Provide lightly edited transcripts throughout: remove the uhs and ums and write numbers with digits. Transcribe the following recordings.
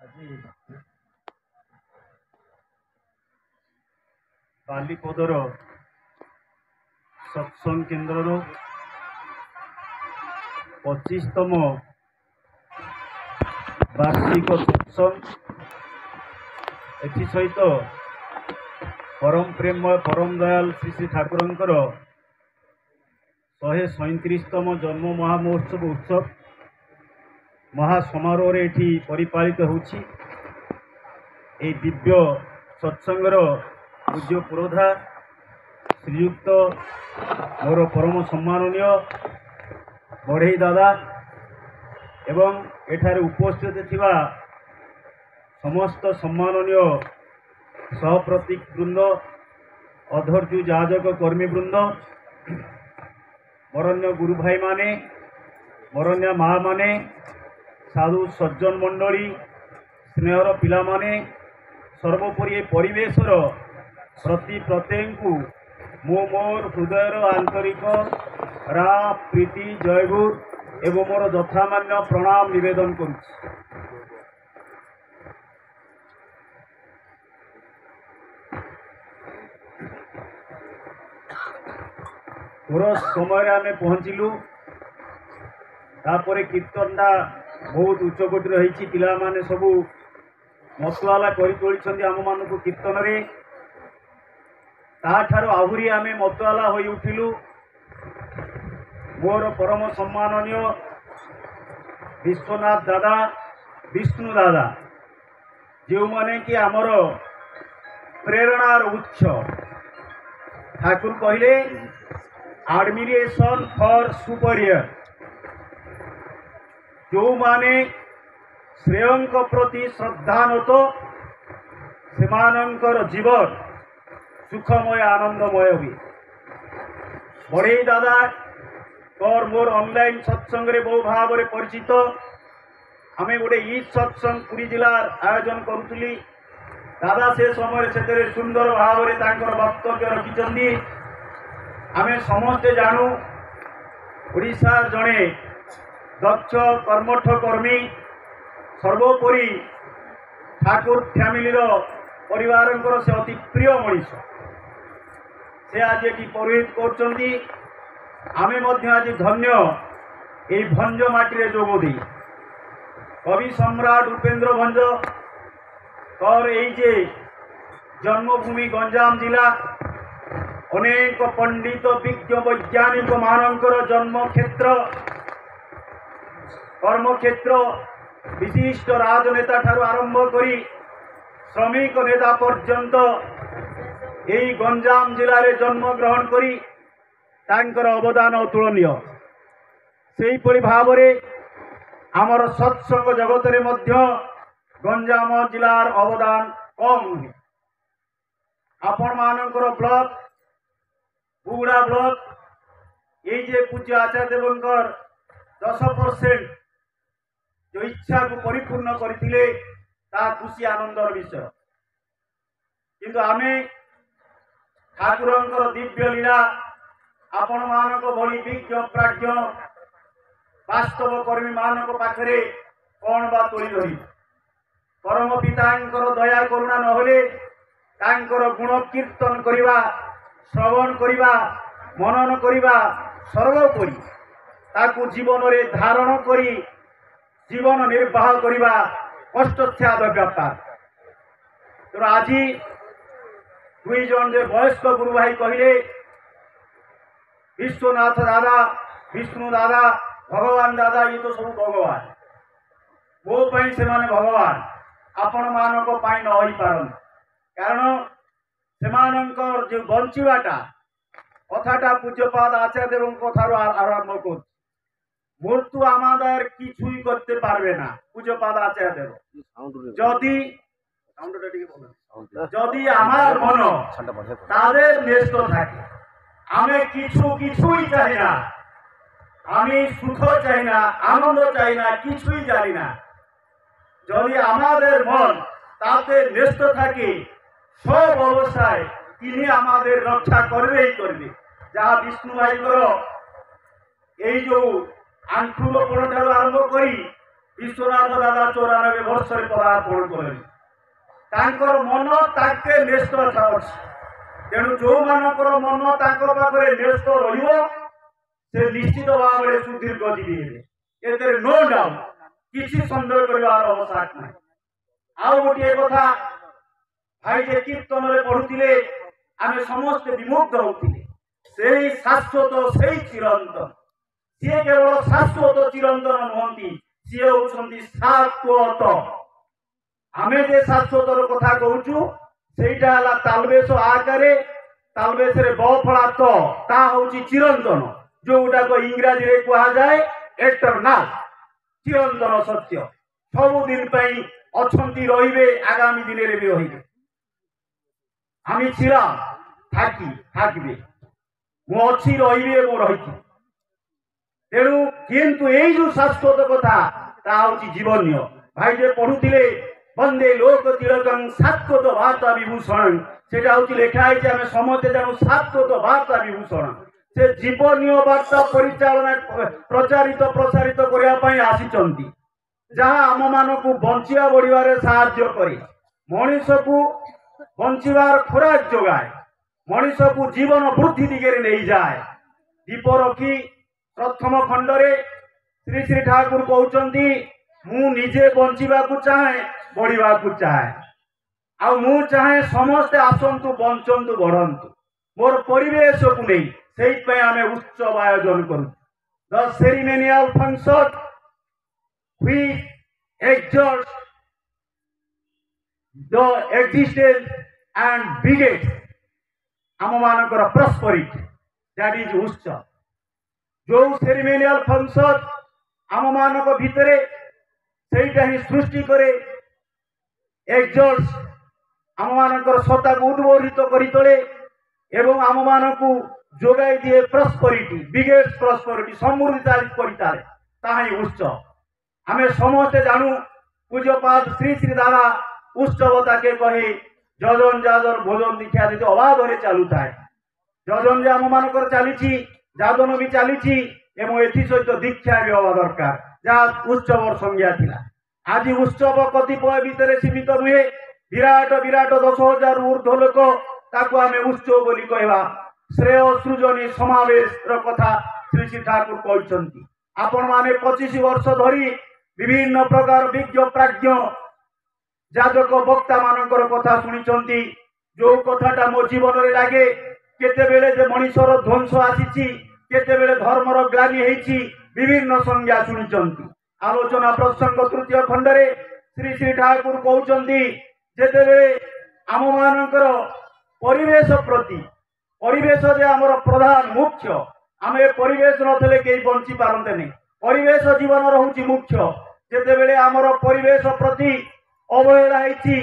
আজি ବାଲିପଦର ସତ୍ସଙ୍ଗ କେନ୍ଦ୍ରର 25ତମ ବାର୍ଷିକ ସତ୍ସଙ୍ଗ ଏଥିସହିତ ପରମ ପ୍ରେମମୟ ପରମ ଦୟାଲ ଶ୍ରୀ ଶ୍ରୀ ଠାକୁରଙ୍କର 137ତମ ଜନ୍ମ ମହାମହୋତ୍ସବ ଉତ୍ସବ ମହାସମାରୋହରେ ଏଠି ପରିପାଳିତ ହେଉଛି। ଏହି ଦିବ୍ୟ ସତ୍ସଙ୍ଗର ପୂଜ୍ୟ ପୁରୋଧା ଶ୍ରୀଯୁକ୍ତ ମୋର ପରମ ସମ୍ମାନନୀୟ ବଢ଼େଇ ଦାଦା ଏବଂ ଏଠାରେ ଉପସ୍ଥିତ ଥିବା ସମସ୍ତ ସମ୍ମାନନୀୟ ସହପ୍ରତୀକ ବୃନ୍ଦ, ଅଧୈର୍ଯ୍ୟ ଯାଜକ କର୍ମୀ ବୃନ୍ଦ, ବରଣ୍ୟ ଗୁରୁ ଭାଇମାନେ, ବରଣ୍ୟ ମା ମାନେ, ସାଧୁ ସଜ୍ଜନ ମଣ୍ଡଳୀ, ସ୍ନେହର ପିଲାମାନେ, ସର୍ବୋପରି ଏ ପରିବେଶର ପ୍ରତି ପ୍ରତ୍ୟେକଙ୍କୁ ମୁଁ ମୋର ହୃଦୟର ଆନ୍ତରିକ ରାମ ପ୍ରୀତି ଜୟଗୁରୁ ଏବଂ ମୋର ଯଥାମାନ୍ୟ ପ୍ରଣାମ ନିବେଦନ କରୁଛି। ପୁର ସମୟରେ ଆମେ ପହଞ୍ଚିଲୁ। ତାପରେ କୀର୍ତ୍ତନଟା ବହୁତ ଉଚ୍ଚକୋଟୀର ହେଇଛି। ପିଲାମାନେ ସବୁ ମତୁଆଲା କରି ତୋଳିଛନ୍ତି ଆମମାନଙ୍କୁ କୀର୍ତ୍ତନରେ। ତାଠାରୁ ଆହୁରି ଆମେ ମତୁଆଲା ହୋଇ ଉଠିଲୁ ମୋର ପରମ ସମ୍ମାନନୀୟ ବିଶ୍ୱନାଥ ଦାଦା, ବିଷ୍ଣୁ ଦାଦା, ଯେଉଁମାନେ କି ଆମର ପ୍ରେରଣାର ଉତ୍ସ। ଠାକୁର କହିଲେ ଆଡମିରେସନ୍ ଫର୍ ସୁପରିୟର। ଯେଉଁମାନେ ଶ୍ରେୟଙ୍କ ପ୍ରତି ଶ୍ରଦ୍ଧାନତ, ସେମାନଙ୍କର ଜୀବନ ସୁଖମୟ ଆନନ୍ଦମୟ ହୁଏ। ବଢ଼େଇ ଦାଦା ତୋର ମୋର ଅନଲାଇନ୍ ସତ୍ସଙ୍ଗରେ ବହୁ ଭାବରେ ପରିଚିତ। ଆମେ ଗୋଟେ ଇଦ୍ ସତ୍ସଙ୍ଗ ପୁରୀ ଜିଲ୍ଲାର ଆୟୋଜନ କରୁଥିଲି। ଦାଦା ସେ ସମୟରେ ସେଥିରେ ସୁନ୍ଦର ଭାବରେ ତାଙ୍କର ବକ୍ତବ୍ୟ ରଖିଛନ୍ତି। ଆମେ ସମସ୍ତେ ଜାଣୁ ଓଡ଼ିଶାର ଜଣେ ଦକ୍ଷ କର୍ମଠ କର୍ମୀ, ସର୍ବୋପରି ଠାକୁର ଫ୍ୟାମିଲିର ପରିବାରଙ୍କର ସେ ଅତି ପ୍ରିୟ ମଣିଷ। ସେ ଆଜି ଏଠି ପୌରୋହିତ କରୁଛନ୍ତି। ଆମେ ମଧ୍ୟ ଆଜି ଧନ୍ୟ ଏହି ଭଞ୍ଜ ମାଟିରେ ଯୋଗ ଦେଇ। କବି ସମ୍ରାଟ ଉପେନ୍ଦ୍ର ଭଞ୍ଜ ତୋର ଏଇ ଯେ ଜନ୍ମଭୂମି ଗଞ୍ଜାମ ଜିଲ୍ଲା, ଅନେକ ପଣ୍ଡିତ ବିଜ୍ଞ ବୈଜ୍ଞାନିକ ମାନଙ୍କର ଜନ୍ମକ୍ଷେତ୍ର, କର୍ମକ୍ଷେତ୍ର, ବିଶିଷ୍ଟ ରାଜନେତା ଠାରୁ ଆରମ୍ଭ କରି ଶ୍ରମିକ ନେତା ପର୍ଯ୍ୟନ୍ତ ଏହି ଗଞ୍ଜାମ ଜିଲ୍ଲାରେ ଜନ୍ମଗ୍ରହଣ କରି ତାଙ୍କର ଅବଦାନ ଅତୁଳନୀୟ। ସେହିପରି ଭାବରେ ଆମର ସତ୍ସଙ୍ଗ ଜଗତରେ ମଧ୍ୟ ଗଞ୍ଜାମ ଜିଲ୍ଲାର ଅବଦାନ କମ୍ ନୁହେଁ। ଆପଣମାନଙ୍କର ବ୍ଲକ ବୁଗୁଡ଼ା ବ୍ଲକ ଏଇ ଯେ ପୂଜ୍ୟ ଆଚାର୍ଯ୍ୟ ଦେବଙ୍କର 10% ଯେଉଁ ଇଚ୍ଛାକୁ ପରିପୂର୍ଣ୍ଣ କରିଥିଲେ, ତାହା ଖୁସି ଆନନ୍ଦର ବିଷୟ। କିନ୍ତୁ ଆମେ ଠାକୁରଙ୍କର ଦିବ୍ୟ ଲୀଳା ଆପଣମାନଙ୍କ ଭଳି ବିଜ୍ଞ ପ୍ରାଜ୍ଞ ବାସ୍ତବ କର୍ମୀମାନଙ୍କ ପାଖରେ କ'ଣ ବା ତୋଳି ଧରିବୁ? ପରମ ପିତାଙ୍କର ଦୟା କରୁଣା ନହେଲେ ତାଙ୍କର ଗୁଣ କୀର୍ତ୍ତନ କରିବା, ଶ୍ରବଣ କରିବା, ମନନ କରିବା, ସର୍ବୋପରି ତାକୁ ଜୀବନରେ ଧାରଣ କରି ଜୀବନ ନିର୍ବାହ କରିବା କଷ୍ଟସାଧ୍ୟ ବ୍ୟାପାର। ତେଣୁ ଆଜି ଦୁଇ ଜଣ ଯେ ବୟସ୍କ ଗୁରୁ ଭାଇ କହିଲେ, ବିଶ୍ୱନାଥ ଦାଦା, ବିଷ୍ଣୁ ଦାଦା, ଭଗବାନ ଦାଦା, ଇଏ ତ ସବୁ ଭଗବାନ। ମୋ ପାଇଁ ସେମାନେ ଭଗବାନ, ଆପଣମାନଙ୍କ ପାଇଁ ନ ହୋଇପାରନ୍ତି। କାରଣ ସେମାନଙ୍କର ଯେଉଁ ବଞ୍ଚିବାଟା কথাটা পূজ্যপাদ আচার্যদেবଙ୍କ কথাରୁ আরম্ভ করছি। মৃত্যু আমাদের কিছুই করতে পারবে না। পূজ্যপাদ আচার্যদেব যদি আমার মন তাদের ন্যস্ত থাকে, আমি কিছুই চাই না, আমি সুখ চাই না, আনন্দ চাই না, কিছুই জানি না। যদি আমাদের মন তাতে ন্যস্ত থাকে, সব অবস্থায় তিনি আমাদের রক্ষা করবেই করবে। যাহা বিষ্ণু ভাইଙ୍କର এই ଯେଉଁ ଆଣ୍ଠୁ ଗୋପଣଠାରୁ ଆରମ୍ଭ କରି ବିଶ୍ୱନାଥ ଦାଦା 94 ବର୍ଷରେ ପଦାର୍ପଣ କଲେଣି। ତାଙ୍କର ମନ ତାକେ ନ୍ୟସ୍ତ ଅଛି। ତେଣୁ ଯୋଉମାନଙ୍କର ମନ ତାଙ୍କ ପାଖରେ ନ୍ୟସ୍ତ ରହିବ ସେ ନିଶ୍ଚିତ ଭାବରେ ସୁଦୀର୍ଘ ଜୀବୀ ହେବେ। ଏଥିରେ ନୋ ଡାଉଟ, କିଛି ସନ୍ଦେହ କରିବାର ଅବକାଶ ନାହିଁ। ଆଉ ଗୋଟିଏ କଥା, ଭାଇ ଯେ କୀର୍ତ୍ତନରେ ପଢୁଥିଲେ ଆମେ ସମସ୍ତେ ବିମୁଗ୍ଧ ହଉଥିଲେ। ସେଇ ଶାଶ୍ୱତ, ସେଇ ଚିରନ୍ତନ, ସିଏ କେବଳ ଶାଶ୍ୱତ ଚିରନ୍ତନ ନୁହନ୍ତି, ସିଏ ହଉଛନ୍ତି ଶାଶ୍ୱତ। ଆମେ ଯେ ଶାଶ୍ୱତର କଥା କହୁଛୁ ସେଇଟା ହେଲା ତାଲବେଶ ଆକାରେ, ତାଲବେଶରେ ବ ଫଳା ତ, ତା ହଉଛି ଚିରନ୍ତନ, ଯୋଉଟାକ ଇଂରାଜୀରେ କୁହାଯାଏ ଏଟର୍ନାଲ, ଚିରନ୍ତନ ସତ୍ୟ, ସବୁଦିନ ପାଇଁ ଅଛନ୍ତି, ରହିବେ, ଆଗାମୀ ଦିନରେ ବି ରହିବେ। আমি ছিলাম, থাকি, থাকবে, ମୁଁ ଅଛି, ରହିବି ଏବଂ ରହିଛି। ତେଣୁ କିନ୍ତୁ ଏଇ ଯୋଉ ଶାଶ୍ୱତ କଥା ତାହା ହଉଛି ଜୀବନୀୟ। ଭାଇ ଯେ ପଢୁଥିଲେ ବନ୍ଦେ ଲୋକ ତିଳକଂ ଶାଶ୍ୱତ ବାର୍ତ୍ତା ବିଭୂଷଣ, ସେଟା ହଉଛି ଲେଖା ହେଇଛି, ଆମେ ସମସ୍ତେ ଜାଣୁ ଶାଶ୍ୱତ ବାର୍ତ୍ତା ବିଭୂଷଣ। ସେ ଜୀବନୀୟ ବାର୍ତ୍ତା ପରିଚାଳନା ପ୍ରଚାରିତ ପ୍ରସାରିତ କରିବା ପାଇଁ ଆସିଛନ୍ତି, ଯାହା ଆମ ମାନଙ୍କୁ ବଞ୍ଚିବା ବଢିବାରେ ସାହାଯ୍ୟ କରେ, ମଣିଷକୁ ବଞ୍ଚିବାର ଖୋରାକ ଯୋଗାଏ, ମଣିଷକୁ ଜୀବନ ବୃଦ୍ଧି ଦିଗରେ ନେଇଯାଏ। ଦୀପ ରଖି ପ୍ରଥମ ଖଣ୍ଡରେ ଶ୍ରୀ ଶ୍ରୀ ଠାକୁର କହୁଛନ୍ତି, ମୁଁ ନିଜେ ବଞ୍ଚିବାକୁ ଚାହେଁ, ବଢିବାକୁ ଚାହେଁ, ଆଉ ମୁଁ ଚାହେଁ ସମସ୍ତେ ଆସନ୍ତୁ, ବଞ୍ଚନ୍ତୁ, ବଢନ୍ତୁ ମୋର ପରିବେଶକୁ ନେଇ। ସେଇଥିପାଇଁ ଆମେ ଉତ୍ସବ ଆୟୋଜନ କରୁ। The ceremonial function which exalts the existence and begets ଆମ ମାନଙ୍କର prosperity, that is ଉତ୍ସବ। ଯୋଉ ସେରିମୋନିଆଲ ଫଙ୍କସନ ଆମ ମାନଙ୍କ ଭିତରେ ସେଇଟା ହିଁ ସୃଷ୍ଟି କରେ, ଏକ୍ସଲ୍ଟସ୍ ଆମ ମାନଙ୍କର ସତ୍ତାକୁ ଉଦ୍ବୋଧିତ କରି ତୋଳେ ଏବଂ ଆମ ମାନଙ୍କୁ ଯୋଗାଇ ଦିଏ ପ୍ରସ୍ପରିଟି, ବିଗେଟ୍ସ ପ୍ରସ୍ପରିଟି, ସମୃଦ୍ଧି କରିଥାଏ, ତାହା ହିଁ ଉତ୍ସବ। ଆମେ ସମସ୍ତେ ଜାଣୁ ପୂଜ୍ୟପାଦ ଶ୍ରୀ ଶ୍ରୀ ଦାଦା ଉତ୍ସବ ତାକେ କହି ଯଜନ ଯାଦନ ଭୋଜନ ଦୀକ୍ଷା ଯଦି ଅବାଧରେ ଚାଲୁଥାଏ। ଯଜନ ଯେ ଆମ ମାନଙ୍କର ଚାଲିଛି, ଯାଦନ ବି ଚାଲିଛି ଏବଂ ଏଥିସହିତ ଦୀକ୍ଷା ବି ହେବା ଦରକାର, ଯାହା ଉତ୍ସବର ସଂଜ୍ଞା ଥିଲା। ଆଜି ଉତ୍ସବ କତିପୟ ଭିତରେ ସୀମିତ ନୁହେଁ, ବିରାଟ ବିରାଟ 10,000 ଊର୍ଦ୍ଧ୍ୱ ଲୋକ, ତାକୁ ଆମେ ଉତ୍ସବ ବୋଲି କହିବା। ଶ୍ରେୟ ସୃଜନୀ ସମାବେଶର କଥା ଶ୍ରୀ ଶ୍ରୀ ଠାକୁର କହିଛନ୍ତି। ଆପଣମାନେ 25 ବର୍ଷ ଧରି ବିଭିନ୍ନ ପ୍ରକାର ବିଜ୍ଞ ପ୍ରାଜ୍ଞ ଯାଜକ ବକ୍ତା ମାନଙ୍କର କଥା ଶୁଣିଛନ୍ତି। ଯୋଉ କଥାଟା ମୋ ଜୀବନରେ ଲାଗେ, କେତେବେଳେ ଯେ ମଣିଷର ଧ୍ୱଂସ ଆସିଛି, କେତେବେଳେ ଧର୍ମର ଗ୍ଲାନି ହେଇଛି, ବିଭିନ୍ନ ସଂଜ୍ଞା ଶୁଣିଛନ୍ତି। ଆଲୋଚନା ପ୍ରସଙ୍ଗ ତୃତୀୟ ଖଣ୍ଡରେ ଶ୍ରୀ ଶ୍ରୀ ଠାକୁର କହୁଛନ୍ତି, ଯେତେବେଳେ ଆମ ମାନଙ୍କର ପରିବେଶ ପ୍ରତି, ପରିବେଶ ଯେ ଆମର ପ୍ରଧାନ ମୁଖ୍ୟ, ଆମେ ପରିବେଶ ନଥିଲେ କେହି ବଞ୍ଚି ପାରନ୍ତେନି, ପରିବେଶ ଜୀବନର ହଉଛି ମୁଖ୍ୟ। ଯେତେବେଳେ ଆମର ପରିବେଶ ପ୍ରତି ଅବହେଳା ହେଇଛି,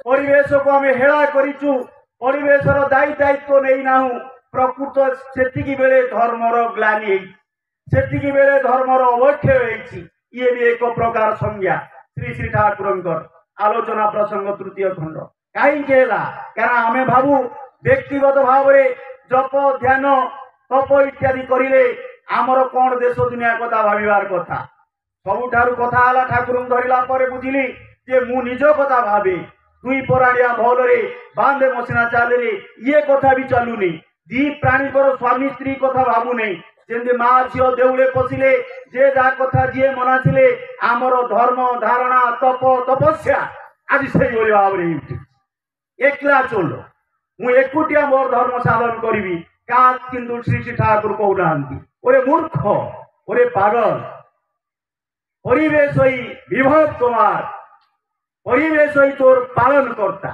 ପରିବେଶକୁ ଆମେ ହେଳା କରିଛୁ, ପରିବେଶର ଦାୟିତ୍ୱ ନେଇନାହୁଁ, ପ୍ରକୃତ ସେତିକି ବେଳେ ଧର୍ମର ଗ୍ଲାନି ହେଇଛି, ସେତିକି ବେଳେ ଧର୍ମର ଅବକ୍ଷୟ ହେଇଛି। ଇଏ ବି ଏକ ପ୍ରକାର ସଂଜ୍ଞା ଶ୍ରୀ ଶ୍ରୀ ଠାକୁରଙ୍କର। ଆଲୋଚନା ପ୍ରସଙ୍ଗ ତୃତୀୟ ଖଣ୍ଡ କାହିଁକି ହେଲା? କାରଣ ଆମେ ଭାବୁ ବ୍ୟକ୍ତିଗତ ଭାବରେ ଜପ ଧ୍ୟାନ ତପ ଇତ୍ୟାଦି କରିଲେ ଆମର କଣ ଦେଶ ଦୁନିଆ କଥା ଭାବିବାର କଥା। ସବୁଠାରୁ କଥା ହେଲା, ଠାକୁରଙ୍କୁ ଧରିଲା ପରେ ବୁଝିଲି ଯେ ମୁଁ ନିଜ କଥା ଭାବେ, ଦୁଇ ପରାଣିଆ ଭଲରେ ବାନ୍ଧେ ମସିନା ଚାଲିଲେ ଇଏ କଥା ବି ଚାଲୁନି, ଦି ପ୍ରାଣୀଙ୍କର ସ୍ୱାମୀ ସ୍ତ୍ରୀ କଥା ଭାବୁନି। ଯେମିତି ମା ଝିଅ ଦେଉଳେ ପଶିଲେ ଯେ ଯାହା କଥା ଯିଏ ମନାଥିଲେ, ଆମର ଧର୍ମ ଧାରଣା ତପ ତପସ୍ୟା ଆଜି ସେଇଭଳି ଭାବରେ ହେଉଛି। ଏକଲା ଚୋଲ, ମୁଁ ଏକୁଟିଆ ମୋର ଧର୍ମ ସାଧନ କରିବି, କାହା କିନ୍ତୁ ଶ୍ରୀ ଶ୍ରୀ ଠାକୁର କହୁନାହାନ୍ତି, ওরে মূর্খ, ওরে পাগল, পরিবেশই বিভব তোমার, পরিবেশই তোর পালন কর্তা,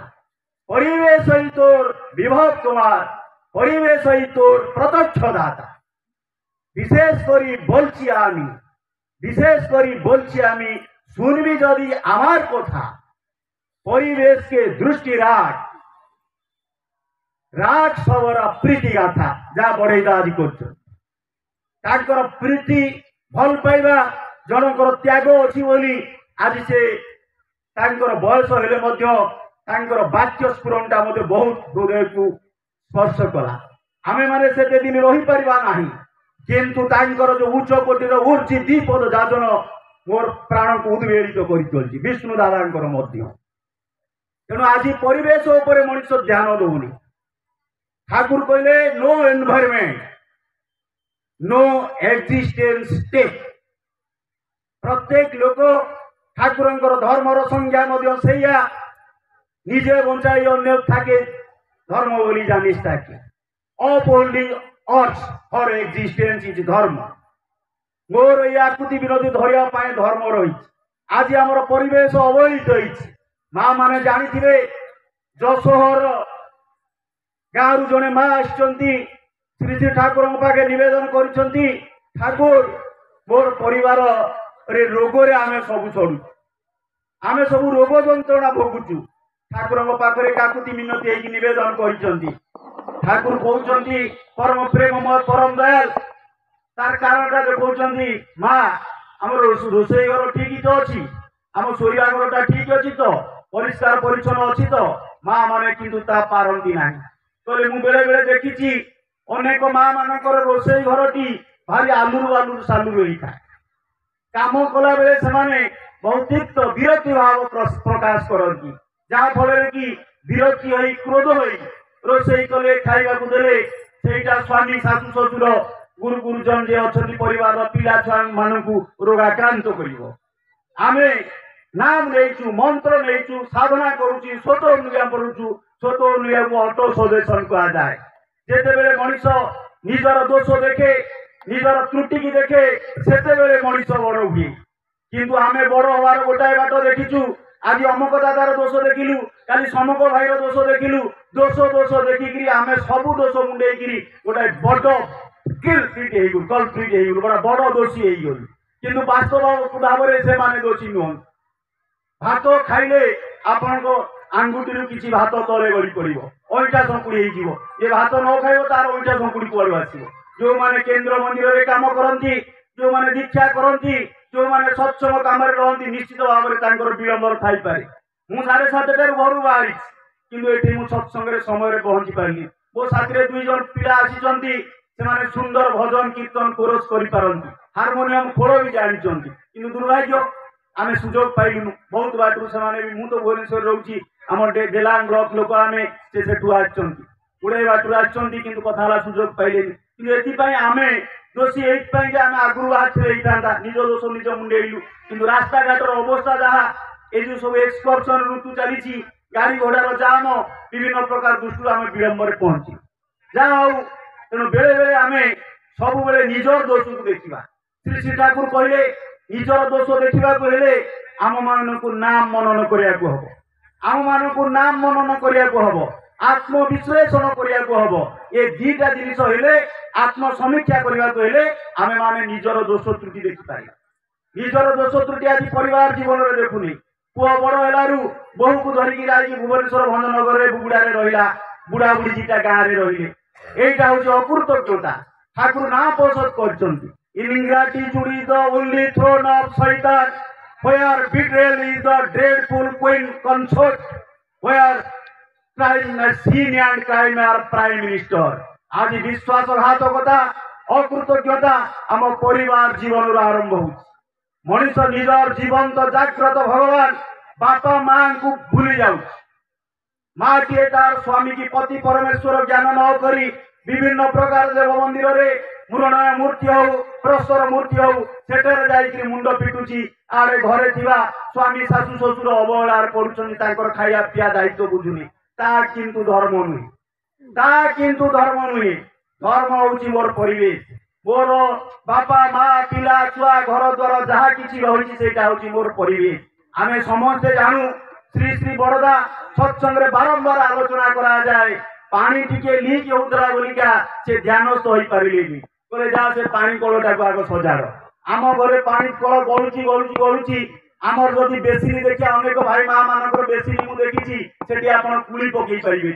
পরিবেশই তোর বিভব তোমার, পরিবেশই তোর প্রত্যক্ষ দাতা। বিশেষ করে বলছি আমি, বিশেষ করে বলছি আমি, শুনবি যদি আমার কথা, পরিবেশকে দৃষ্টি রাখ, রাগ সবর প্রীতি গাথা যা বড়েইটা আଜି করছেন। ତାଙ୍କର ପ୍ରୀତି ଭଲ ପାଇବା ଜଣଙ୍କର ତ୍ୟାଗ ଅଛି ବୋଲି ଆଜି ସେ ତାଙ୍କର ବୟସ ହେଲେ ମଧ୍ୟ ତାଙ୍କର ବାକ୍ୟ ସ୍ଫୁରଣଟା ମୋତେ ବହୁତ ହୃଦୟକୁ ସ୍ପର୍ଶ କଲା। ଆମେମାନେ ସେତେ ଦିନ ରହିପାରିବା ନାହିଁ, କିନ୍ତୁ ତାଙ୍କର ଯୋଉ ଉଚ୍ଚ କୋଟିର ଉର୍ଜି ଦ୍ୱିପଦ ଯାଜନ मोर प्राण को उद्वेलित कर विष्णु दादा मध्य तेणु आज परिवेश उपर मनुष्य ध्यान दौनी ठाकुर कहले no environment no existence state प्रत्येक लोक ठाकुर धर्मर संज्ञा सैया निजे बंचाई अन्य थाके धर्म बोली जानिस थाके upholding earth for existence is धर्म मोर ये आकृति विरोधी धरिया धर्म रही आज आमर परिवेश अवहेलित होती माँ माने जानी जशोहर गाँव जड़े माँ आसुच्च श्री श्री ठाकुर पाखे नवेदन कर मोर परिवार रे रोग रे आमे सब चढ़ु आमे सब रोग जंत्रणा भोगुचु ठाकुर पाखे काकुति मिनती होगी नवेदन कर ठाकुर कहते परम प्रेममय परम दयाल तार कारणटा देखा माँ आम रोषे घर ठीक तो अच्छी आम शोवा घरटा ठीक अच्छी तो परिष्कार परिच्छन्न अच्छी तो माँ मैंने किंतु ता पारती ना कहले मु बेले बेले देखी अनेक माँ मानकर रोषे घरटी भारी आलुरु आलुरु सालुरु होता है काम कला बेले से बहुत विरक्ति भाव प्रकाश करती जहाँ फल कि विरक्ति हो क्रोध हो रोषे कले खाइबा देले सेटा स्वामी शाशु शशुर गुरु गुरुजन जे अच्छा परिवार पिला छुआ मान रोगाक्रांत कर आमे नाम नहीं मंत्र नहीं साधना करुचु स्वत अनुज्ञा पढ़ुचु स्वत अनुज्ञा को ऑटो सजेशन कहा जाए जिते बेले मनीष निजर दोष देखे निजर त्रुटि की देखे से मनीष बड़ हुए किंतु आमे बड़ हबार गोटाए बाट देखीचु आज अमुक दादार दोष देखिलु काली समक भाईर दोष देखिलु दोष दोष देखिकी आमे सबू दोष मुंडे गोटाए बड़ कल्प्रिट बड़ा बड़ दोषी हो किंतु वास्तव भाव में से माने दोषी नुहं भात खाइले आपण आंगुठी किसी भात तले गड़ी पड़ो अईटा संकुड़ी ये भात न खाइब तार अईटा संकुड़ी कुआड़ आसो जो मैंने केन्द्र मंदिर में कम करती जो मैंने दीक्षा करती जो मैंने सत्संग कम रहती निश्चित भाव में विलंबर थाईपे मु 7:30 घर बाहरी कि सत्संग समय पहुंची पारि मो साथी 2 जन पिला आसी सुंदर भजन कीर्तन कोरस करि हारमोनियम खोल भी जानते कि दुर्भाग्य आम सुजोग पाइलुनु बहुत बाटू से मुझे तो भुवनेश्वर रोची आम डेलांग ब्लॉक लोक आम से गुड़े बाटू आसती कि कथा सुजोग पाइले कि आम दोषी ये आम आगु बाहर निज दोष निज मुंडेलु कि रास्ता घाटर अवस्था जहाँ ये जो सब एक्सकर्सन ऋतु चली गाड़ी घोड़ार जाम विभिन्न प्रकार दृष्टि आम विलंबर पहुंची जहाँ हूँ तेणु बेले बेले आम सब बेले निजर दोष को देखा श्री श्री ठाकुर कहले निजर दोष देखा आम मान को नाम मनन करने को हम आम मान को नाम मनन करने को हम आत्मविश्लेषण करने को हम ये दीटा जिनिस हेले आत्मसमीक्षा करने को हेले आम माने निजर दोष त्रुटि देखिपार निजर दोष त्रुटि आज परिवार जीवन में देखुनी पुआ बड़ है बहु को धरिकी जाकि भुवनेश्वर भंजनगर में बुगुड़ा रहा बुढ़ा बुढ़ी दिटा गाँव में रही এইটা হচ্ছে অকৃতজ্ঞতা ঠাকুর না পছন্দ করছেন ingratitude is the only throne of Satan where betrayal is the dreadful queen consort where crime sin and crime are prime minister आज विश्वासघातकता अकृतज्ञता आम परिवार जीवन आरंभ हो मनीष निजर जीवंत जाग्रत भगवान बापा माँ को भूली जाऊ माँ टीए तार स्वामी की पति परमेश्वर ज्ञान न करी विभिन्न प्रकार देव मंदिर रे मुरणय मूर्ति हो प्रस्तर मूर्ति हो सेठर जाइकरी मुंड पिटुची आरे घरे थिबा स्वामी शाशु शशुर अवहेलार पड़ुछन तांकर खाइया पिया दायित्व बुझुनी ता किंतु धर्म नुहे धर्म होची मोर परिवेश मोर बापा माँ पिला छुआ घर द्वार जहाँ किसी रही सेटा होची मोर परिवेश आमे समस्ते जानू श्री श्री बड़दा सत्संग बारंबार आलोचना करा जाए पानी टिके लीक होता बोलिका से ध्यानस्थ हो पारे जा से पानी कलटा को आग सजाड़ आम घरे पानी कल गलुची गलुची गलुची आमर जदि बेसिनी देखिए अनेक भाई माँ मानकर बेसिनी मुझे देखी से आप कुली पकई पारे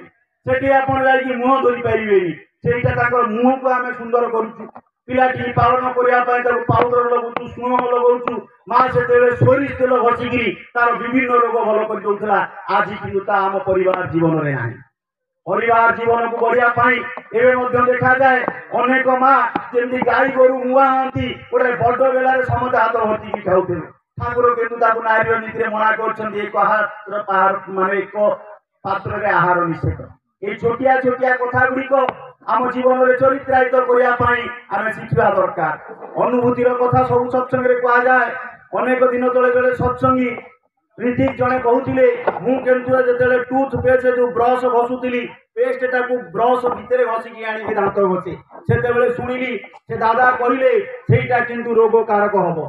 से आप मुह धरी पारे से मुह को आम सुंदर करुचु पिलाटी पालन करने पाउडर लगुचु सुण लगुचु माँ से सोरिष तेल घसिकी तार विभिन्न रोग भल कर आज कि आम परिवार जीवन में ना परिवार जीवन को बढ़िया देखा जाए अनेक माँ जमी गाई गोरु मुआ हाँ गोटे बड़ बेलार समस्त हाथ हटिकी खाऊे ठाकुर कितु नारी नीति मना कर माने एक पात्र में आहार निषेध ये छोटिया छोटिया कथा गुड़िक आम जीवन में चरित्रायित करने शिखा दरकार अनुभूतिर कथा सब सत्संग कहुए अनेक दिन तले बेले सत्संगी ऋतिक जड़े कहते मुझे टूथ पेस्ट जो ब्रश घसुली पेस्ट टाक ब्रश भितर घसिकी आनी दांत घसे से शुणिली से दादा कहले सेटा किंतु रोग कारक हम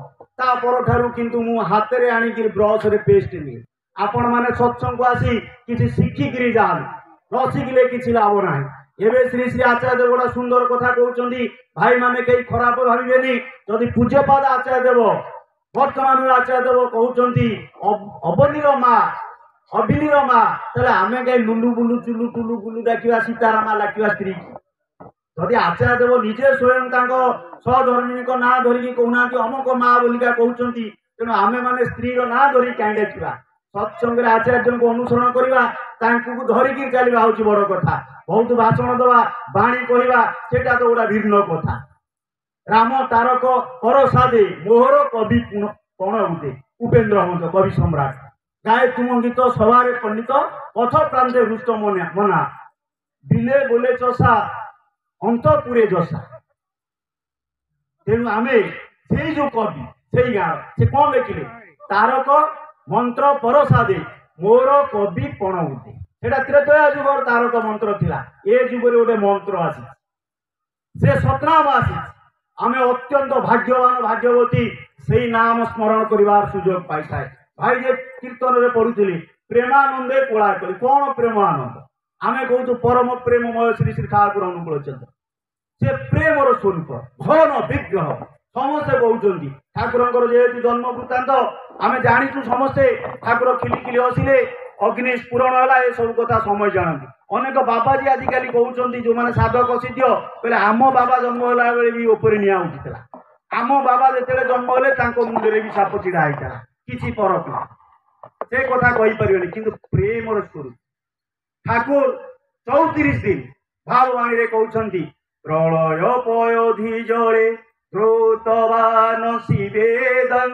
तापर किंतु मु हाथ में आणिक ब्रश रे पेस्ट निए आपण मैंने सत्संग को आसी किसी शिखिकी जान न शिखिले किसी लाभ ना एवं श्री श्री आचार्य देव गोटा सुंदर कथा कहते भाई मैंने कहीं खराब भावे जदि पूज्यपाद आचार्य देव वर्तमान आचार्य देव कहते अबनीर माँ अभिनीर माँ तेल आम कहीं लुलु बुलु चुलु टुलु बुलु डाकिया सीतारामा डाकिया स्त्री जदि आचार्य देव निजे स्वयं सहधर्मिणी ना धरिकी कहना अमुक माँ बोलिका कहते तेणु आम मैंने स्त्री ना धरी कहीं डाकिया सत्संग आचार्य को अनुसरण करवा धरिकी चलवा हूँ बड़ कथा बहुत भाषण दवा बाणी कहवा सेटा तो गोटा भिन्न कथा राम तारक परसादे मोहर कवि कौन होते उपेन्द्र हंस कवि सम्राट गाए तुम गीत सभारे पंडित पथ प्रांते हृष्ट मना बिले बोले चषा अंतपुरे जसा तेणु आम से जो कवि से गाँव से कौन लिखिले तारक मंत्र परसादे मोर कवि पण होते सेटा त्रेतया जुगर तारक मंत्र थिला ए जुगरे गोटे मंत्र आसी से सतनाम आसी आमे अत्यंत भाग्यवान भाग्यवती से नाम स्मरण करिवार सुजोग पाई थाए भाई जे कीर्तन रे पढुथिली प्रेमानंदे कोला करी कोन प्रेमानंद आमे कहू परम प्रेममय श्री श्री ठाकुर अनुकूल चंद्र से प्रेमर स्वरूप घन विग्रह समस्ते कहते ठाकुर जेहेतु जन्म वृत्तांत आमे जानिचु समस्ते ठाकुर खिली खिली हसिले अग्नि स्फुरण है सब कथा समय जानती अनेक बाबाजी आजिकल कहते जो मैंने साधक सिद्ध कहले आम बाबा जन्म होला बेले भी ऊपर निआ उठिला आम बाबा जिते जन्म हेले मुंडे भी साप चिड़ा होता किसी फरक ना से कथा कहीपर कि प्रेमर स्वरूप ठाकुर 34 दिन भाववाणी रे कहते प्रलय पयोधि जले ध्रुतवान शिवेदन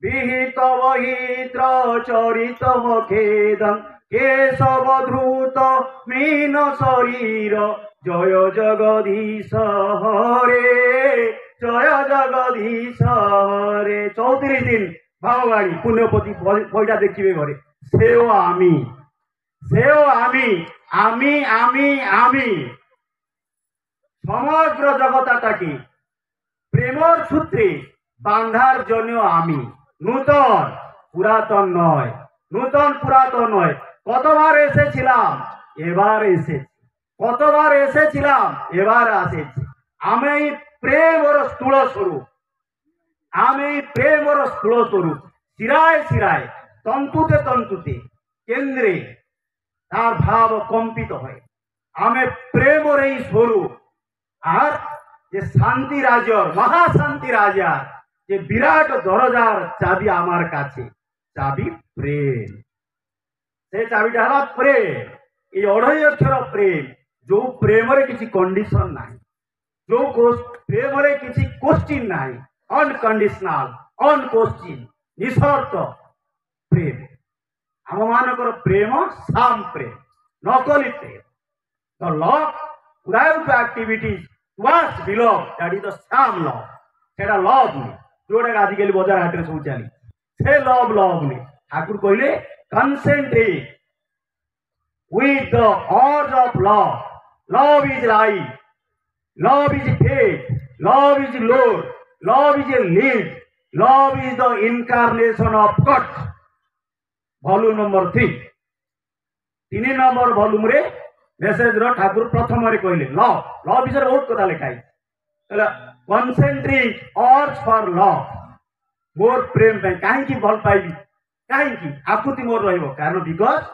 विहित वहित्र चरित मखेदन केशव ध्रुत मीन शरीर जय जगदीश हरे जय जगदीश हरे 34 दिन भाववाणी पुण्यपति बईटा देखिए घरे सेओ आमी आमी आमी आमी समग्र जगताटाके प्रेमर सूत्रे बांधार जन्य आमी नूतन पुरातन नय नूतन पुरातन नय कतबार एसेছিলাম এবার এসেছি কতবার এসেছিলাম এবার আসেছি আমি প্রেমর স্থূল স্বরূপ আমি প্রেমর স্থূল স্বরূপ শিরায় শিরায় তন্তুতে তন্তুতে কেন্দ্রে তার ভাব কম্পিত হয় আমি প্রেমর এই স্বরূপ আর যে শান্তি রাজার মহাশান্তি রাজার যে বিরাট দরজার চাবি আমার কাছে চাবি প্রেম से चाबिटा है प्रेम ये 2.5 अक्षर प्रेम जो प्रेम रे किसी कंडीशन ना जो प्रेम रे किसी क्वेश्चन ना अनकंडीशनल अनक्वेश्चन निशर्त प्रेम आम मानकर प्रेम साम प्रेम नकली प्रेम the love without activities was below that is the sam love सेटा लव नहीं जोड़ा आजिकल बजार हाट सब चली से लव नहीं ठाकुर कहले concentrate with the urge of love. Love is life. Love is faith. Love is Lord. Love is a lead. Love is the incarnation of God. Volume number 3. 3 number volume रे message रो ठाकुर प्रथम रे कहले love love विषय बहुत कथा लिखाई concentrate urge for love मोर प्रेम कहीं की भल पाइबी कहीं आकुति मोर रहिबो कारण बिकज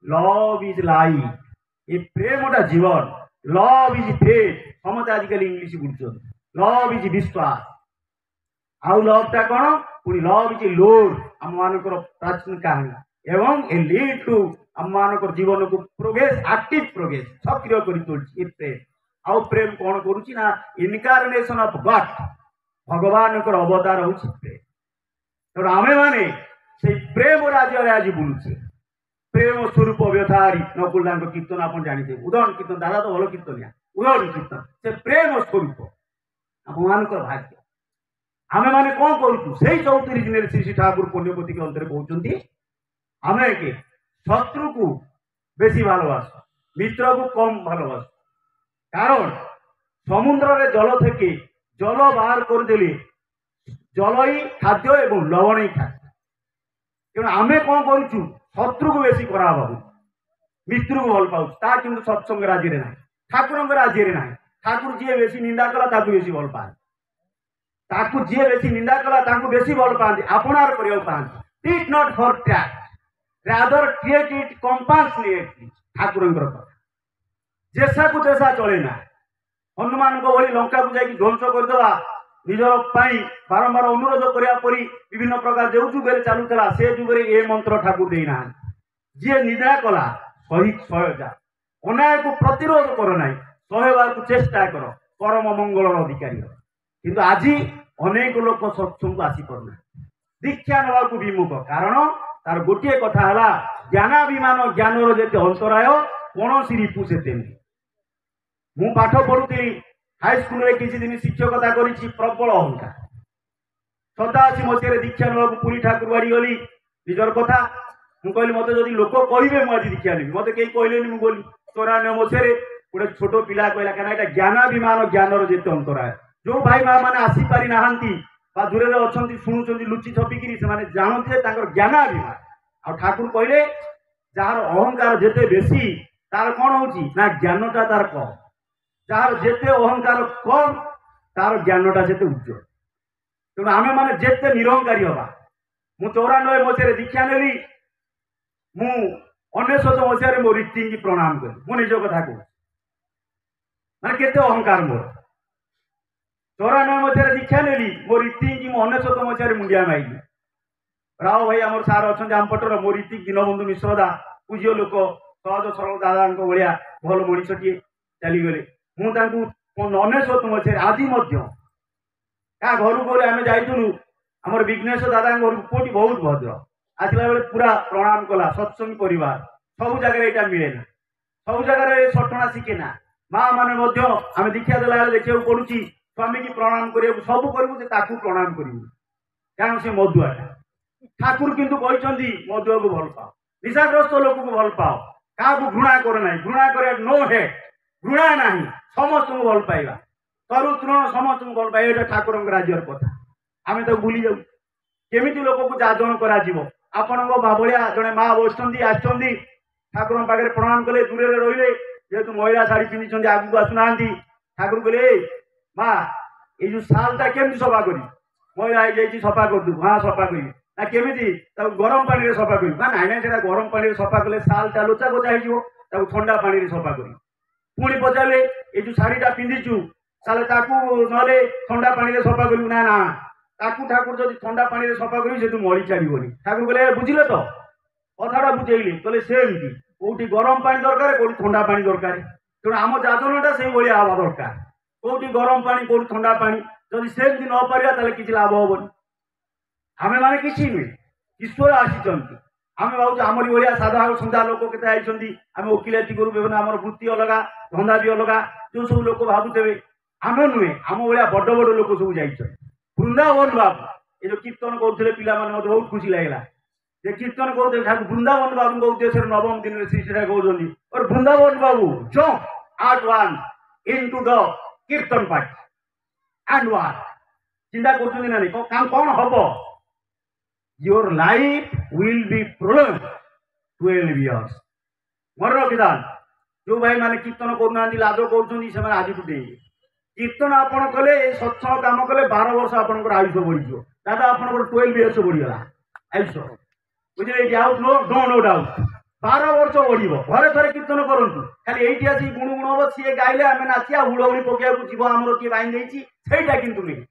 लव इज लाइफ ये प्रेमटा जीवन लव इज फेथ समझे आजिकल इंग्लिश बुझुन लव इज विश्वास आउ लवटा कौन पुणी लव इज लोड आम मानकर प्राचीन कहानी एवं ए लीड टू आम मान जीवन को प्रोग्रेस एक्टिव प्रोग्रेस सक्रिय कर प्रेम आउ प्रेम कौन करुच्ची ना इनकारनेशन ऑफ गॉड भगवान अवतार हूँ प्रेम तेणु आमे माने से प्रेम राज्य आज बुलुचे प्रेम स्वरूप व्यथारी नकुल कीर्तन आप जानते उदयन कीर्तन दादा तो भल कीर्तनिया उदयन कीर्तन से प्रेम स्वरूप आम मान भाग्य आमे माने कौन करूँ से 34 दिन श्री श्री ठाकुर पुण्यपति के अंतर कहते आमे के शत्रु को बेसी भालबास मित्र को कम भालबास कारण समुद्र रे जल थे जल बाहर करदे जल ही खाद्य एवं लवण ही खाद्य तेणु आमे कौन करूँ शत्रु को बेसी खराब भाव मित्र को भल पाऊ कि सत्संग राज्य ना ठाकुर राज्य ना ठाकुर जी बेसी निंदा कला बेसी भल पाती जी बेसी निंदा कला बेसी भल पाती आपणार पाती टीट not for track rather treat it compassionately Thakur जेसा को तेसा चले ना हनुमान को भली लंका को जाकि ध्वंस करदेवा निजर बारंबार अनुरोध करने परी विभिन्न प्रकार जो जुगे चलूला से जुगे ये मंत्र ठाकुर देना जी निंदा कला सही सहजा अन्याय को प्रतिरोध कर ना सहवा को चेष्टा कर परम मंगल अधिकारी किंतु आज अनेक लोक सत्संग को आसी पारना दीक्षा नवा को विमुख कारण तार गोटे कथा है ज्ञानाभिमान ज्ञानर जे अंतराय कौन रिपु से मु पाठ पढ़ुली हाईस्कल में किसी दिन शिक्षकता करी प्रबल अहंकार 87 मसीह दीक्षा ना पुरी ठाकुर बाड़ी गली निजर कथा मुझे कहली मत जब लोक कहे मुझे दीक्षा नेबी मत कहीं कहले मुझे 94 मसीह गोटे छोट पिला कहला क्या ज्ञानाभिमान ज्ञानर जे अंतराय जो भाई माँ मैंने आसीपारी ना दूर में अच्छा शुणुं लुचि छपिकी से जानते ज्ञानाभिमान आ ठाकुर कहले जार अहंकार जिते बेसी तार कौन हो ज्ञानटा तार कम जार जिते अहंकार कम तार ज्ञानटा जिते उज्जवल तेणु आम मैंने जिते निरंकारी हवा मु 94 मसीह दीक्षा नेली मु 99 मसीह मो रीति प्रणाम करी मु निज कथा कहूँ मैंने केते अहंकार मोर 94 मसीह दीक्षा नेली मो रीति मु 99 मसीह मुंडिया माइली राव भाई आम सार अच्छा आमपटर मो रीति दीनबंधु मिश्रदा पूज्य लोक सहज सरल दादा भाया भल मनीषटीए चलीगले मुझे 99 मसीह आज क्या घर गले आम जाइलु आम विघ्नेश दादा घर पुटी बहुत भद्र आसला बेले पूरा प्रणाम कला सत्संग परिवार सब जगह यहाँ मिले ना सब जगह सटना शिखेना माँ मैंने आम दीक्षा देला देखा पड़ू स्वामी की प्रणाम कर सब करूँ प्रणाम करूँ कारण से मधुआटा ठाकुर किंतु कहते मधुआ को भल पाओ निशाग्रस्त लोक को भल पाओ क्या घृणा करना घृणा कर नो हेट घृणा ना समस्त को भल पाइबा तरु तृण समस्त को भल पाइबा ठाकुर राज्यर कथा आम तो भूली जाऊ केमी लोक को जाजन कर भाया जड़े माँ बसुँच आसुँच ठाकुर पाखे प्रणाम कले दूर में रही जेहेतु महिला शाढ़ी पिंधि आगू आसुना ठाकुर कहले माँ ये जो सालटा केमी सफा करी महिला सफा कर दू हाँ सफा करी ना केमी गरम पानी में सफा करी ना ना से गरम पानी में सफा कले सालटा लोचा गोचा हो ठंडा पानी में सफा करी पुणी पचारे ये जो शाढ़ीटा पिंधिचु साले ना ठंडा पानी में सफा करू ना ना ठाकुर जब ठंडा पानी में सफा करी से मली छाड़बनी ठाकुर कहले बुझिले तो कथाटा बुझेली कहले सेमती कौटी गरम पानी दरकार कौटी ठंडा पानी दरकार तेणु आम जातनटा से भाया हवा दरकार कौटी गरम पानी कौटी ठंडा पानी जब सेमती न पारा किसी लाभ हेनी आम मैंने किसी नुहे ईश्वर आसी आम भाव आमरी भाया साधा सुंदर लोक के आम वकिलाती करूँ विभिन्न आम वृत्ति अलग धंदा भी अलग जो सब लोग भावुथे आम नुहे आम भाया बड़ बड़ लोक सब जा वृंदावन बाबू ये जो कीर्तन करते पिला बहुत खुशी लगेगा जे कीर्तन करते ठाकुर वृंदावन बाबू उद्देश्य नवम दिन में श्री श्री कहते और वृंदावन बाबू जो आट वन इनटू द कीर्तन पार्टी एंड वन चिंता कर कौन हम your life will be prolong 12 years मन रखिदान जो भाई मैंने कीर्तन करना लाज कर आज कीर्तन आपड़ कले सत्संग कम कले 12 वर्ष आपंकर आयुष बढ़ी दादा आप 12 years बढ़ीगला आयुष बुझे नो डाउट 12 वर्ष बढ़ घरे थे कीर्तन करूँ खाली ये आसी गुण गुण हम सी गाइले आम नाचिया हुड़हुड़ी पकड़ा जीव आमर किए बांध देटा कि नहीं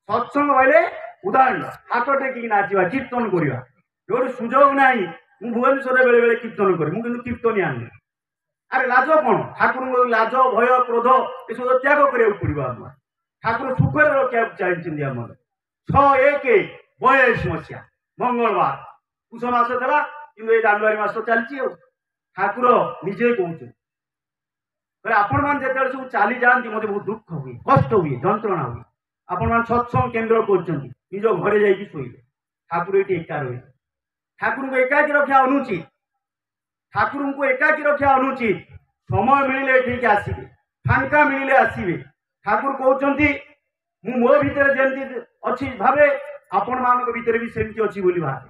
सत्संग बोले उदाहरण हाथ टेक नाचा कीर्तन करवा जो सुजोग ना ମୁଁ ଭୁବନେଶ୍ୱରରେ ବେଳେ ବେଳେ କୀର୍ତ୍ତନ କରେ, ମୁଁ କିନ୍ତୁ କୀର୍ତ୍ତନୀ ଆଣିନି। ଆରେ ଲାଜ କ'ଣ? ଠାକୁରଙ୍କୁ ଲାଜ ଭୟ କ୍ରୋଧ ଏସବୁ ତ୍ୟାଗ କରିବାକୁ ପଡ଼ିବ। ଆମର ଠାକୁର ସୁଖରେ ରଖିବାକୁ ଚାହିଁଛନ୍ତି। ଆମର 6/1/82 ମଙ୍ଗଳବାର ପୁଷ ମାସ ଥିଲା, କିନ୍ତୁ ଏଇ ଜାନୁଆରୀ ମାସ ଚାଲିଛି। ଆଉ ଠାକୁର ନିଜେ କହୁଛନ୍ତି, ଆପଣମାନେ ଯେତେବେଳେ ସବୁ ଚାଲି ଯାଆନ୍ତି ମୋତେ ବହୁତ ଦୁଃଖ ହୁଏ, କଷ୍ଟ ହୁଏ, ଯନ୍ତ୍ରଣା ହୁଏ। ଆପଣମାନେ ସତ୍ସଙ୍ଗ କେନ୍ଦ୍ର କରୁଛନ୍ତି, ନିଜ ଘରେ ଯାଇକି ଶୋଇଲେ। ଠାକୁର ଏଠି ଏକା ରହିବେ। ଠାକୁରଙ୍କୁ ଏକାକି ରଖିବା ଅନୁଚିତ। ଠାକୁରଙ୍କୁ ଏକାକି ରଖିବା ଅନୁଚିତ। ସମୟ ମିଳିଲେ ଏଠିକି ଆସିବେ, ଫାଙ୍କା ମିଳିଲେ ଆସିବେ। ଠାକୁର କହୁଛନ୍ତି ମୁଁ ମୋ ଭିତରେ ଯେମିତି ଅଛି ଭାବେ ଆପଣମାନଙ୍କ ଭିତରେ ବି ସେମିତି ଅଛି ବୋଲି ଭାବେ।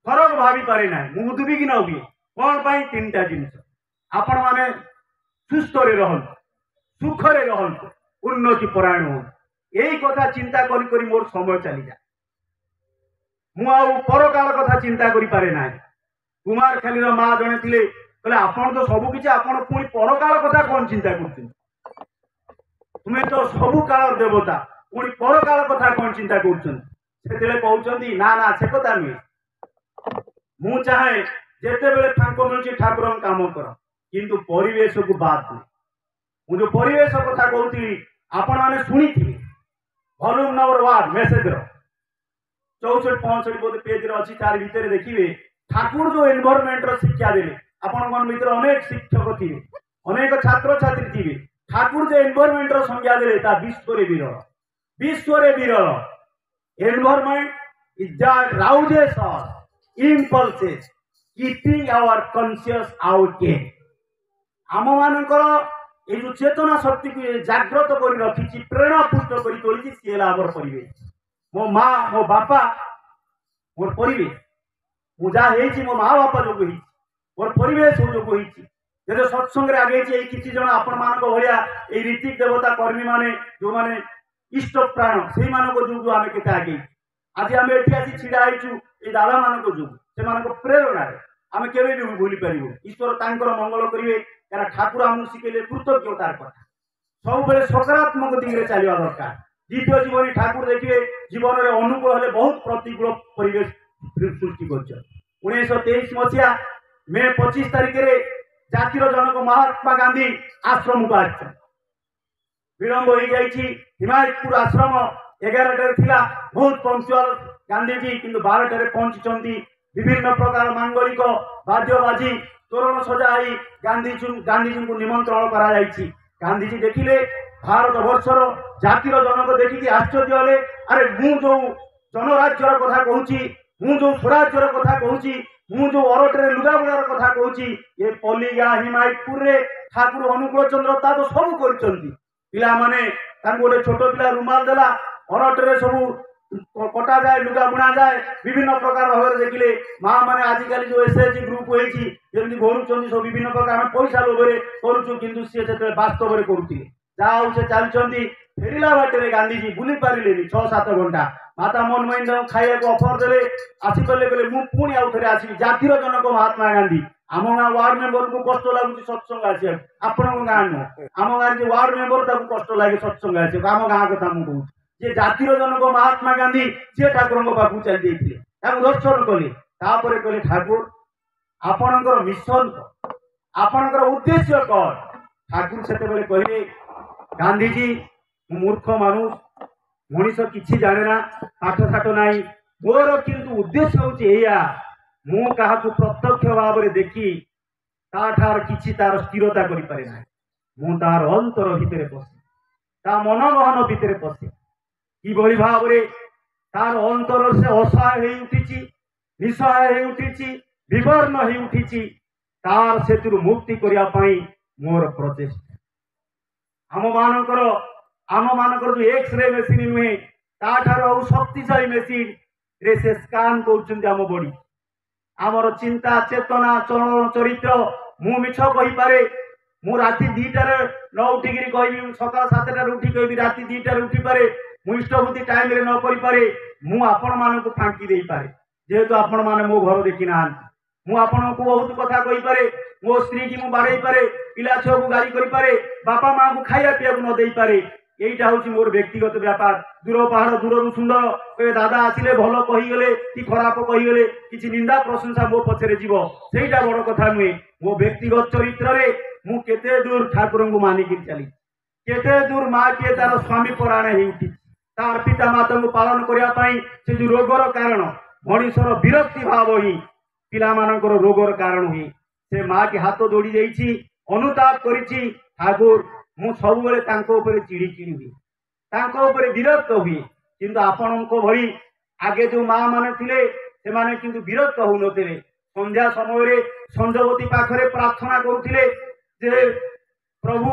ଫରକ ଭାବିପାରେ ନାହିଁ। ମୁଁ ଉଦ୍ବିଗ୍ନ ହୁଏ। କ'ଣ ପାଇଁ? 3ଟା ଜିନିଷ। ଆପଣମାନେ ସୁସ୍ଥରେ ରହନ୍ତୁ, ସୁଖରେ ରହନ୍ତୁ, ଉନ୍ନତି ପରାୟଣ ହୁଅନ୍ତୁ। ଏଇ କଥା ଚିନ୍ତା କରି କରି ମୋର ସମୟ ଚାଲିଯାଏ। ମୁଁ ଆଉ ପରକାଳ କଥା ଚିନ୍ତା କରିପାରେ ନାହିଁ। କୁମାରଖାଲିର ମା ଜଣେ ଥିଲେ, କହିଲେ ଆପଣ ତ ସବୁ କିଛି, ଆପଣ ପୁଣି ପରକାଳ କଥା କ'ଣ ଚିନ୍ତା କରୁଛନ୍ତି? ତୁମେ ତ ସବୁ କାଳର ଦେବତା, ପୁଣି ପରକାଳ କଥା କ'ଣ ଚିନ୍ତା କରୁଛନ୍ତି? ସେତେବେଳେ କହୁଛନ୍ତି ନା ନା, ସେ କଥା ନୁହେଁ। ମୁଁ ଚାହେଁ ଯେତେବେଳେ ଫାଙ୍କ ମିଳୁଛି ଠାକୁରଙ୍କ କାମ କର, କିନ୍ତୁ ପରିବେଶକୁ ବାଦ ନୁହେଁ। ମୁଁ ଯୋଉ ପରିବେଶ କଥା କହୁଥିଲି ଆପଣମାନେ ଶୁଣିଥିବେ। ଭଲ୍ୟୁମ ନମ୍ବର 1 ମେସେଜର 64-65 ବୋଧେ ପେଜରେ ଅଛି। ତାର ଭିତରେ ଦେଖିବେ ଠାକୁର ଯୋଉ ଏନଭାରମେଣ୍ଟର ଶିକ୍ଷା ଦେଲେ। ଆପଣଙ୍କ ଭିତରେ ଅନେକ ଶିକ୍ଷକ ଥିବେ, ଅନେକ ଛାତ୍ରଛାତ୍ରୀ ଥିବେ। ଠାକୁର ଯୋଉ ଏନଭାରମେଣ୍ଟର ସଂଜ୍ଞା ଦେଲେ ତା ବିଶ୍ୱରେ ବିରଳ, ବିଶ୍ୱରେ ବିରଳ। ଏନଭାରମେଣ୍ଟ ଇଜ ଦ୍ୟାଟ ରାଉଜେସ୍ ଅସ୍ impulses keeping our conscious outcame। ଆମମାନଙ୍କର ଏଇ ଯୋଉ ଚେତନା ଶକ୍ତିକୁ ଜାଗ୍ରତ କରି ରଖିଛି, ପ୍ରେରଣା ପୁଷ୍ଟ କରି ତୋଳିଛି, ସିଏ ହେଲା ଆମର ପରିବେଶ। ମୋ ମା, ମୋ ବାପା ମୋର ପରିବେଶ। ମୁଁ ଯାହା ହେଇଛି ମୋ ମା ବାପା ଯୋଗୁଁ ହେଇଛି, ମୋର ପରିବେଶ ଯୋଗୁଁ ହେଇଛି। ଯେତେ ସତ୍ସଙ୍ଗରେ ଆଗେଇଛି ଏଇ କିଛି ଜଣ ଆପଣମାନଙ୍କ ଭଳିଆ ଏଇ ରୀତିକ ଦେବତା କର୍ମୀ ମାନେ, ଯୋଉମାନେ ଇଷ୍ଟ ପ୍ରାଣ, ସେଇମାନଙ୍କ ଯୋଗୁଁ ଆମେ କେତେ ଆଗେଇଛୁ। ଆଜି ଆମେ ଏଠି ଆସି ଛିଡା ହେଇଛୁ ଏଇ ଦାଦାମାନଙ୍କ ଯୋଗୁଁ, ସେମାନଙ୍କ ପ୍ରେରଣାରେ। ଆମେ କେବେ ବି ଭୁଲି ପାରିବୁ। ଈଶ୍ୱର ତାଙ୍କର ମଙ୍ଗଳ କରିବେ, କାରଣ ଠାକୁର ଆମକୁ ଶିଖେଇଲେ କୃତଜ୍ଞତାର କଥା। ସବୁବେଳେ ସକାରାତ୍ମକ ଦିଗରେ ଚାଲିବା ଦରକାର। ଦ୍ୱିତୀୟ ଜୀବନୀ ଠାକୁର ଦେଖିବେ ଜୀବନରେ ଅନୁକୂଳ ହେଲେ ବହୁତ ପ୍ରତିକୂଳ ପରିବେଶ ସୃଷ୍ଟି କରିଛନ୍ତି। 1923 ମସିହା ମେ 25 ତାରିଖରେ ଜାତିର ଜନକ ମହାତ୍ମା ଗାନ୍ଧୀ ଆଶ୍ରମକୁ ଆସିଛନ୍ତି। ବିଳମ୍ବ ହେଇଯାଇଛି। ହିମାୟତପୁର ଆଶ୍ରମ 11ଟାରେ ଥିଲା, ବହୁତ ପଙ୍କ୍ଚୁଆଲ ଗାନ୍ଧୀଜୀ, କିନ୍ତୁ 12ଟାରେ ପହଞ୍ଚିଛନ୍ତି। ବିଭିନ୍ନ ପ୍ରକାର ମାଙ୍ଗଳିକ ବାଦ୍ୟବାଜି ତୋରଣ ସଜା ହେଇ ଗାନ୍ଧୀଜୀଙ୍କୁ ନିମନ୍ତ୍ରଣ କରାଯାଇଛି। ଗାନ୍ଧୀଜୀ ଦେଖିଲେ ଭାରତ ବର୍ଷର ଜାତିର ଜନକ ଦେଖିକି ଆଶ୍ଚର୍ଯ୍ୟ ହେଲେ। ଆରେ ମୁଁ ଯୋଉ ଜନରାଜ୍ୟର କଥା କହୁଛି, ମୁଁ ଯୋଉ ସ୍ୱରାଜ୍ୟର କଥା କହୁଛି, ମୁଁ ଯୋଉ ଅରଟରେ ଲୁଗାବୁଣାର କଥା କହୁଛି, ଏ ପଲିଗାଁ ହିମାୟତପୁରରେ ଠାକୁର ଅନୁକୂଳ ଚନ୍ଦ୍ର ତା ତ ସବୁ କରିଛନ୍ତି। ପିଲାମାନେ ତାଙ୍କୁ ଗୋଟେ ଛୋଟ ପିଲା ରୁମାଲ ଦେଲା, ଅରଟରେ ସବୁ କଟା ଯାଏ, ଲୁଗା ବୁଣା ଯାଏ, ବିଭିନ୍ନ ପ୍ରକାର ଭାବରେ ଦେଖିଲେ। ମା ମାନେ ଆଜିକାଲି ଯୋଉ SHG ଗ୍ରୁପ ହେଇଛି ଯେମିତି ଘୋରୁଛନ୍ତି ସବୁ ବିଭିନ୍ନ ପ୍ରକାର, ଆମେ ପଇସା ଲୋଭରେ କରୁଛୁ, କିନ୍ତୁ ସିଏ ସେତେବେଳେ ବାସ୍ତବରେ କରୁଥିଲେ। ଯାହା ହଉ ସେ ଚାଲିଛନ୍ତି। ଫେରିଲା ବାଟରେ ଗାନ୍ଧୀଜୀ ବୁଲି ପାରିଲେନି 6-7 ଘଣ୍ଟା। ମାତା ମନମୋହନ ତାଙ୍କୁ ଖାଇବାକୁ ଅଫର ଦେଲେ, ଆସିପାରିଲେ, କହିଲେ ମୁଁ ପୁଣି ଆଉ ଥରେ ଆସିବି। ଜାତିର ଜନକ ମହାତ୍ମା ଗାନ୍ଧୀ। ଆମ ଗାଁ ୱାର୍ଡ ମେମ୍ବରକୁ କଷ୍ଟ ଲାଗୁଛି ସତ୍ସଙ୍ଗ ଆସିବାକୁ, ଆପଣଙ୍କ ଗାଁ ନୁହଁ। ଆମ ଗାଁରେ ଯେ ୱାର୍ଡ ମେମ୍ବର ତାକୁ କଷ୍ଟ ଲାଗେ ସତ୍ସଙ୍ଗ ଆସିବାକୁ। ଆମ ଗାଁ କଥା ମୁଁ କହୁଛି। ଯେ ଜାତିର ଜନକ ମହାତ୍ମା ଗାନ୍ଧୀ ସିଏ ଠାକୁରଙ୍କ ପାଖକୁ ଚାଲି ଯାଇଥିଲେ, ତାଙ୍କୁ ଦର୍ଶନ କଲେ। ତାପରେ କହିଲେ ଠାକୁର ଆପଣଙ୍କର ମିଶନ କଣ, ଆପଣଙ୍କର ଉଦ୍ଦେଶ୍ୟ କଣ? ଠାକୁର ସେତେବେଳେ କହିଲେ ଗାନ୍ଧୀଜୀ ମୁଁ ମୂର୍ଖ মানুষ, ମଣିଷ କିଛି ଜାଣେ ନା, ପାଠ ସାଠ ନାହିଁ, ମୋର କିନ୍ତୁ ଉଦ୍ଦେଶ୍ୟ ହଉଛି ଏଇଆ, ମୁଁ କାହାକୁ ପ୍ରତ୍ୟକ୍ଷ ଭାବରେ ଦେଖି ତାଠାରୁ କିଛି ତାର ସ୍ଥିରତା କରିପାରେ ନାହିଁ। ମୁଁ ତାର ଅନ୍ତର ଭିତରେ ପଶେ, ତା ମନୋଗହନ ଭିତରେ ପଶେ। কিভাবে ভাবে তার অন্তর সে অসহায় হয়ে উঠিছি, নিঃসহায় হয়ে উঠিছি, বিবর্ণ হয়ে উঠিছি। তার সেতুর মুক্তি করিয়া পাই মোর প্রচেষ্টা। আমମାନଙ୍କର ଯୋଉ ଏକ୍ସରେ ମେସିନ୍ ନୁହେଁ, ତାଠାରୁ ଆଉ ଶକ୍ତିଶାଳୀ ମେସିନ୍ ରେ ସେ ସ୍କାନ କରୁଛନ୍ତି ଆମ ବଡି, ଆମର ଚିନ୍ତା, ଚେତନା, ଚଳନ, ଚରିତ୍ର। ମୁଁ ମିଛ କହିପାରେ, ମୁଁ ରାତି 2ଟାରେ ନ ଉଠିକିରି କହିବି, ମୁଁ ସକାଳ 7ଟାରେ ଉଠି କହିବି, ରାତି 2ଟାରେ ଉଠିପାରେ। ମୁଁ ଇଷ୍ଟଭୂତି ଟାଇମରେ ନ କରିପାରେ। ମୁଁ ଆପଣମାନଙ୍କୁ ଫାଙ୍କି ଦେଇପାରେ, ଯେହେତୁ ଆପଣମାନେ ମୋ ଘର ଦେଖି ନାହାନ୍ତି। ମୁଁ ଆପଣଙ୍କୁ ବହୁତ କଥା କହିପାରେ, ମୋ ସ୍ତ୍ରୀ କି ମୁଁ ବାଡ଼େଇ ପାରେ, ପିଲା ଛୁଆକୁ ଗାଳି କରିପାରେ, ବାପା ମାଙ୍କୁ ଖାଇବା ପିଇବାକୁ ନ ଦେଇପାରେ, এইটা হচ্ছে মোর ব্যক্তিগত ব্যাপার। দূর পাহাড় দূরରୁ সুন্দর কবে দাদা আসলে ভাল কহিগলে কি খারাপ কহিগলে কিছু নিন্দা প্রশংসা মো পছরে যাব, সেইটা বড় কথা নুহে। মো ব্যক্তিগত চরিত্রে মু কেতে দূর ঠাকুরଙ୍କୁ মানিকি চালি, কেতে দূর মা কিଏ তার স্বামী পରାୟଣ ହେଇ ଉଠିଛି। ତାର ପିତା ମାତାଙ୍କୁ ପାଳନ କରିବା ପାଇଁ ସେ ଯୋଉ ରୋଗର କାରଣ, ମଣିଷର ବିରକ୍ତି ଭାବ ହିଁ ପିଲାମାନଙ୍କର ରୋଗର କାରଣ ହୁଏ। ସେ ମା କି ହାତ ଯୋଡ଼ି ଦେଇଛି, ଅନୁତାପ କରିଛି। ଠାକୁର ମୁଁ ସବୁବେଳେ ତାଙ୍କ ଉପରେ ଚିଡ଼ି ଚିଡ଼ି ହୁଏ, ତାଙ୍କ ଉପରେ ବିରକ୍ତ ହୁଏ। କିନ୍ତୁ ଆପଣଙ୍କ ଭଳି ଆଗେ ଯୋଉ ମା ମାନେ ଥିଲେ ସେମାନେ କିନ୍ତୁ ବିରକ୍ତ ହଉନଥିଲେ। ସନ୍ଧ୍ୟା ସମୟରେ ସଞ୍ଜବତୀ ପାଖରେ ପ୍ରାର୍ଥନା କରୁଥିଲେ ଯେ ପ୍ରଭୁ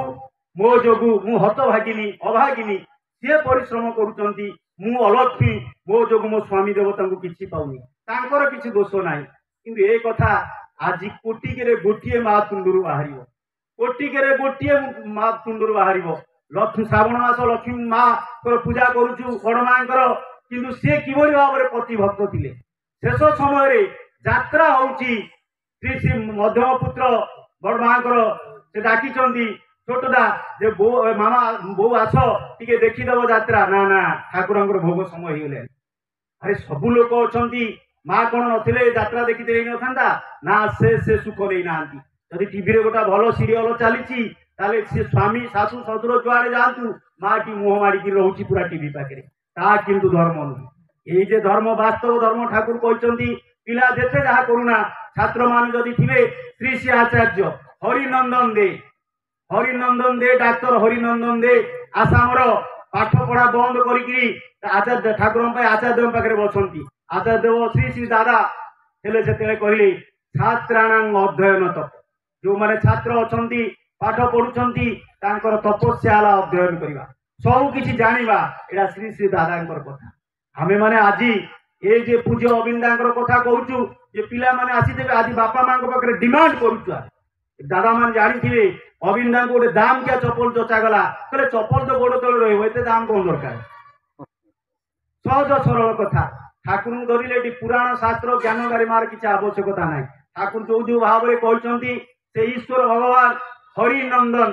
ମୋ ଯୋଗୁ ମୁଁ ହତଭାଗିନୀ ଅଭାଗିନୀ, ସିଏ ପରିଶ୍ରମ କରୁଛନ୍ତି, ମୁଁ ଅଲକ୍ଷ୍ମୀ, ମୋ ଯୋଗୁ ମୋ ସ୍ୱାମୀ ଦେବତାଙ୍କୁ କିଛି ପାଉନି, ତାଙ୍କର କିଛି ଦୋଷ ନାହିଁ। କିନ୍ତୁ ଏ କଥା ଆଜି କୋଟିକରେ ଗୋଟିଏ ମା ତୁଣ୍ଡରୁ ବାହାରିବ, କୋଟିକରେ ଗୋଟିଏ ମା ତୁଣ୍ଡରୁ ବାହାରିବ। ଲକ୍ଷ୍ମୀ ଶ୍ରାବଣ ମାସ ଲକ୍ଷ୍ମୀ ମାଙ୍କର ପୂଜା କରୁଛୁ ବଡ଼ ମାଙ୍କର, କିନ୍ତୁ ସେ କିଭଳି ଭାବରେ ପ୍ରତିଭକ୍ତ ଥିଲେ। ଶେଷ ସମୟରେ ଯାତ୍ରା ହଉଛି, ଶ୍ରୀ ଶ୍ରୀ ମଧ୍ୟମ ପୁତ୍ର ବଡ଼ ମାଙ୍କର ସେ ଡାକିଛନ୍ତି ଛୋଟଦା ଯେ ମାମା ବୋଉ ଆସ ଟିକେ ଦେଖିଦବ ଯାତ୍ରା। ନା ନା ଠାକୁରଙ୍କର ଭୋଗ ସମୟ ହେଇଗଲାଣି। ଆରେ ସବୁ ଲୋକ ଅଛନ୍ତି, ମା କଣ ନଥିଲେ ଯାତ୍ରା ଦେଖିତେ ହେଇନଥାନ୍ତା? ନା ସେ ସୁଖ ନେଇନାହାନ୍ତି। ଯଦି ଟିଭିରେ ଗୋଟେ ଭଲ ସିରିଏଲ ଚାଲିଛି ତାହେଲେ ସେ ସ୍ୱାମୀ ଶାଶୁ ଶ୍ୱଶୁର ଯୁଆଡେ ଯାଆନ୍ତୁ ମା ଟି ମୁହଁ ମାଡ଼ିକି ରହୁଛି ପୁରା ଟିଭି ପାଖରେ। ତାହା କିନ୍ତୁ ଧର୍ମ ନୁହେଁ। এই যে ধর্ম, বাস্তব ধর্ম ঠাকুর କହିଛନ୍ତି পিলা যেতে যাহা করুণা। ছাত্র মানে যদি ଥିବେ শ্রী শ্রী আচার্য হরিনন্দন দে, হরিনন্দন দে, ডাক্তার হরিনন্দন দে আসামর পাঠ পড়া বন্ধ করিকি আচার্য ঠাকুরଙ୍କ ପାଇଁ ଆଚାର୍ଯ୍ୟଙ୍କ ପାଖରେ ବସନ୍ତି। ଆଚାର୍ଯ୍ୟ ଦେବ ଶ୍ରୀ ଶ୍ରୀ ଦାଦା ହେଲେ ସେତେବେଳେ କହିଲେ ଛାତ୍ରାଣାଂ ଅଧ୍ୟୟନ ତପ। ଯୋଉମାନେ ଛାତ୍ର ଅଛନ୍ତି ପାଠ ପଢୁଛନ୍ତି ତାଙ୍କର ତପସ୍ୟା ହେଲା ଅଧ୍ୟୟନ କରିବା, ସବୁ କିଛି ଜାଣିବା। ଏଇଟା ଶ୍ରୀ ଶ୍ରୀ ଦାଦାଙ୍କର କଥା। ଆମେ ମାନେ ଆଜି ଏ ଯେ ପୂଜ୍ୟ ଅବିନ୍ଦାଙ୍କର କଥା କହୁଛୁ ଯେ ପିଲାମାନେ ଆସିଥିବେ, ଆଜି ବାପା ମାଙ୍କ ପାଖରେ ଡିମାଣ୍ଡ କରୁଛୁ। ଦାଦା ମାନେ ଜାଣିଥିବେ ଅବିନ୍ଦାଙ୍କୁ ଗୋଟେ ଦାମିକିଆ ଚପଲ ଚଚାଗଲା, କହିଲେ ଚପଲ ତ ଗୋଡ ତଳେ ରହିବ, ଏତେ ଦାମ କଣ ଦରକାର? ସହଜ ସରଳ କଥା। ଠାକୁରଙ୍କୁ ଧରିଲେ ଏଠି ପୁରାଣ ଶାସ୍ତ୍ର ଜ୍ଞାନ ଗାରିମାର କିଛି ଆବଶ୍ୟକତା ନାହିଁ। ଠାକୁର ଯୋଉ ଯୋଉ ଭାବରେ କହିଛନ୍ତି ସେ ଈଶ୍ୱର ଭଗବାନ ହରିନନ୍ଦନ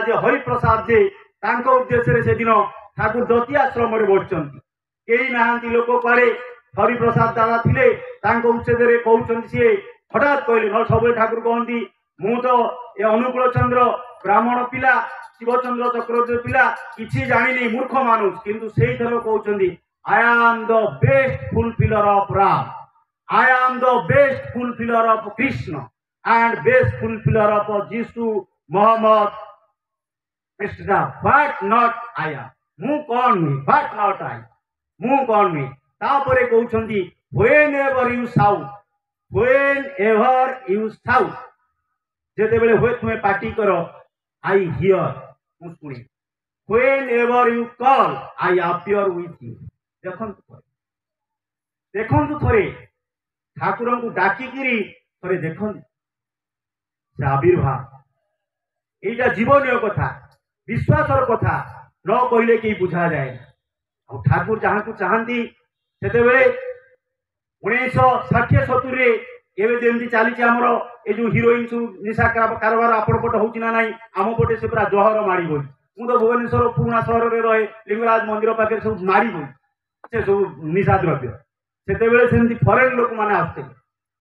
ଯେ ହରିପ୍ରସାଦ ଯେ ତାଙ୍କ ଉଦ୍ଦେଶ୍ୟରେ ସେଦିନ ଠାକୁର ଦତି ଆଶ୍ରମରେ ବସିଛନ୍ତି। କେହି ନାହାନ୍ତି ଲୋକ କୁଆଡେ। ହରିପ୍ରସାଦ ଦାଦା ଥିଲେ, ତାଙ୍କ ଉଚ୍ଛେଦରେ କହୁଛନ୍ତି ସିଏ ହଠାତ୍ କହିଲେ। ନହେଲେ ସବୁବେଳେ ଠାକୁର କହନ୍ତି ମୁଁ ତ ଏ ଅନୁକୂଳ ଚନ୍ଦ୍ର ବ୍ରାହ୍ମଣ ପିଲା, ଶିବଚନ୍ଦ୍ର ଚକ୍ରବର୍ତ୍ତୀ ପିଲା, କିଛି ଜାଣିନି, ମୂର୍ଖ ମାନୁଷ। କିନ୍ତୁ ସେଇଥର କହୁଛନ୍ତି I am the best fulfiller of Ram, I am the best fulfiller of Krishna and best fulfiller of Jesus Muhammad Krishna, but not I am. ମୁଁ କଣ ନୁହେଁ, but not I, ମୁଁ କଣ ନୁହେଁ। ତାପରେ କହୁଛନ୍ତି whenever you shout, whenever you shout, ଯେତେବେଳେ ହୁଏ ତୁମେ ପାଟି କର I hear, ମୁଁ ଶୁଣେ। whenever you call I appear with you। ଦେଖନ୍ତୁ ଥରେ ଠାକୁରଙ୍କୁ ଡାକିକିରି ଥରେ ଦେଖନ୍ତୁ ସେ ଆବିର୍ଭାବ। এইটা জীবনীয় কথা, বিশ্বাসর কথা, ন কহিলে কেই বুঝা যায় না। ଆଉ ଠାକୁର ଯାହାକୁ ଚାହାନ୍ତି ସେତେବେଳେ 1960-70ରେ ଏବେ ଯେମିତି ଚାଲିଛି ଆମର ଏ ଯୋଉ ହିରୋଇନ ସବୁ ନିଶା କାରବାର ଆପଣ ପଟେ ହଉଛି ନା ନାହିଁ, ଆମ ପଟେ ସେ ପୁରା ଜହର ମାଡ଼ି ବସି। ମୁଁ ତ ଭୁବନେଶ୍ୱର ପୁରୁଣା ସହରରେ ରହେ, ଲିଙ୍ଗରାଜ ମନ୍ଦିର ପାଖରେ ସବୁ ମାଡ଼ି ବସି ସେ ସବୁ ନିଶା ଦ୍ରବ୍ୟ। ସେତେବେଳେ ସେମିତି ଫରେନ୍ ଲୋକମାନେ ଆସିଥିଲେ।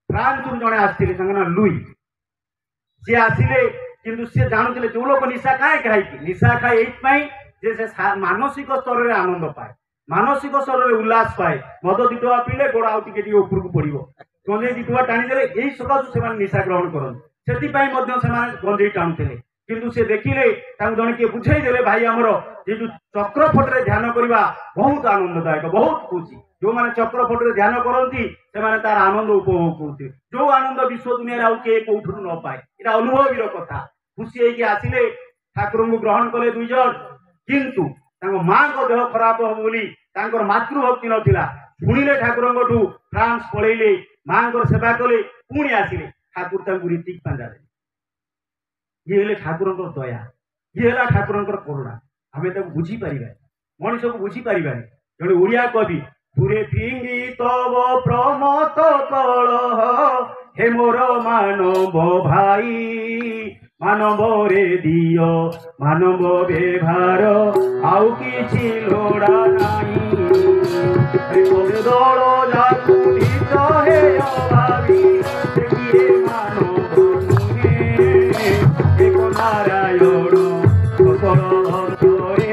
ଫ୍ରାନ୍ସରୁ ଜଣେ ଆସିଥିଲେ, ତାଙ୍କ ନାଁ ଲୁଇ। ସେ ଆସିଲେ, କିନ୍ତୁ ସେ ଜାଣୁଥିଲେ ଯୋଉ ଲୋକ ନିଶା କାହିଁ ଖାଇକି ନିଶା ଖାଏ ଏଇଥିପାଇଁ ଯେ ସେ ମାନସିକ ସ୍ତରରେ ଆନନ୍ଦ ପାଏ, ମାନସିକ ସ୍ତରରେ ଉଲ୍ଲାସ ପାଏ। ମଦ 2 ଟଙ୍କା ପିଇଲେ ଗୋଡ ଆଉ ଟିକେ ଟିକେ ଉପରକୁ ପଡିବ, ଗଞ୍ଜେଇ 2 ଟଙ୍କା ଟାଣିଦେଲେ, ଏଇ ସକାଶୁ ସେମାନେ ନିଶା ଗ୍ରହଣ କରନ୍ତି। ସେଥିପାଇଁ ମଧ୍ୟ ସେମାନେ ଗଞ୍ଜେଇ ଟାଣୁଥିଲେ। କିନ୍ତୁ ସେ ଦେଖିଲେ, ତାଙ୍କୁ ଜଣେ କିଏ ବୁଝେଇ ଦେଲେ ଭାଇ ଆମର ଯେ ଯୋଉ ଚକ୍ରଫଟରେ ଧ୍ୟାନ କରିବା ବହୁତ ଆନନ୍ଦଦାୟକ, ବହୁତ ଖୁସି। ଯୋଉମାନେ ଚକ୍ରଫଟରେ ଧ୍ୟାନ କରନ୍ତି ସେମାନେ ତାର ଆନନ୍ଦ ଉପଭୋଗ କରୁଥିବେ, ଯୋଉ ଆନନ୍ଦ ବିଶ୍ୱ ଦୁନିଆରେ ଆଉ କିଏ କୋଉଠୁ ନ ପାଏ। ଏଇଟା ଅନୁଭବୀର କଥା। ଖୁସି ହେଇକି ଆସିଲେ, ଠାକୁରଙ୍କୁ ଗ୍ରହଣ କଲେ 2 ଜଣ। କିନ୍ତୁ ତାଙ୍କ ମାଙ୍କ ଦେହ ଖରାପ ହବ ବୋଲି ତାଙ୍କର ମାତୃଭକ୍ତି ନଥିଲା। ଶୁଣିଲେ ଠାକୁରଙ୍କଠୁ, ଫ୍ରାନ୍ସ ପଳେଇଲେ, ମାଙ୍କର ସେବା କଲେ, ପୁଣି ଆସିଲେ। ଠାକୁର ତାଙ୍କୁ ରୀତିକ ପାଞ୍ଜା ଦେଲେ। ଇଏ ହେଲେ ଠାକୁରଙ୍କର ଦୟା, ଇଏ ହେଲା ଠାକୁରଙ୍କର କରୁଣା। ଆମେ ତାକୁ ବୁଝିପାରିବା, ମଣିଷକୁ ବୁଝିପାରିବାନି। ଜଣେ ଓଡ଼ିଆ କବି ପୁରେ ଫିଙ୍ଗି ତବ ପ୍ରମତ କଳହ, ହେ ମୋର ମାନବ ଭାଇ ମାନବ ରେ ଦିଅ ମାନବ ବ୍ୟବହାର ଆଉ କିଛି ଲୋଡ଼ା ନାହିଁ ଦଳ ଯାକୁ ନିଜ ହେୟ ଭାବି କିଏ ମାନବ ନୁହେଁ ଏକ ନାରାୟଣ ସକଳ ଅର୍ଥରେ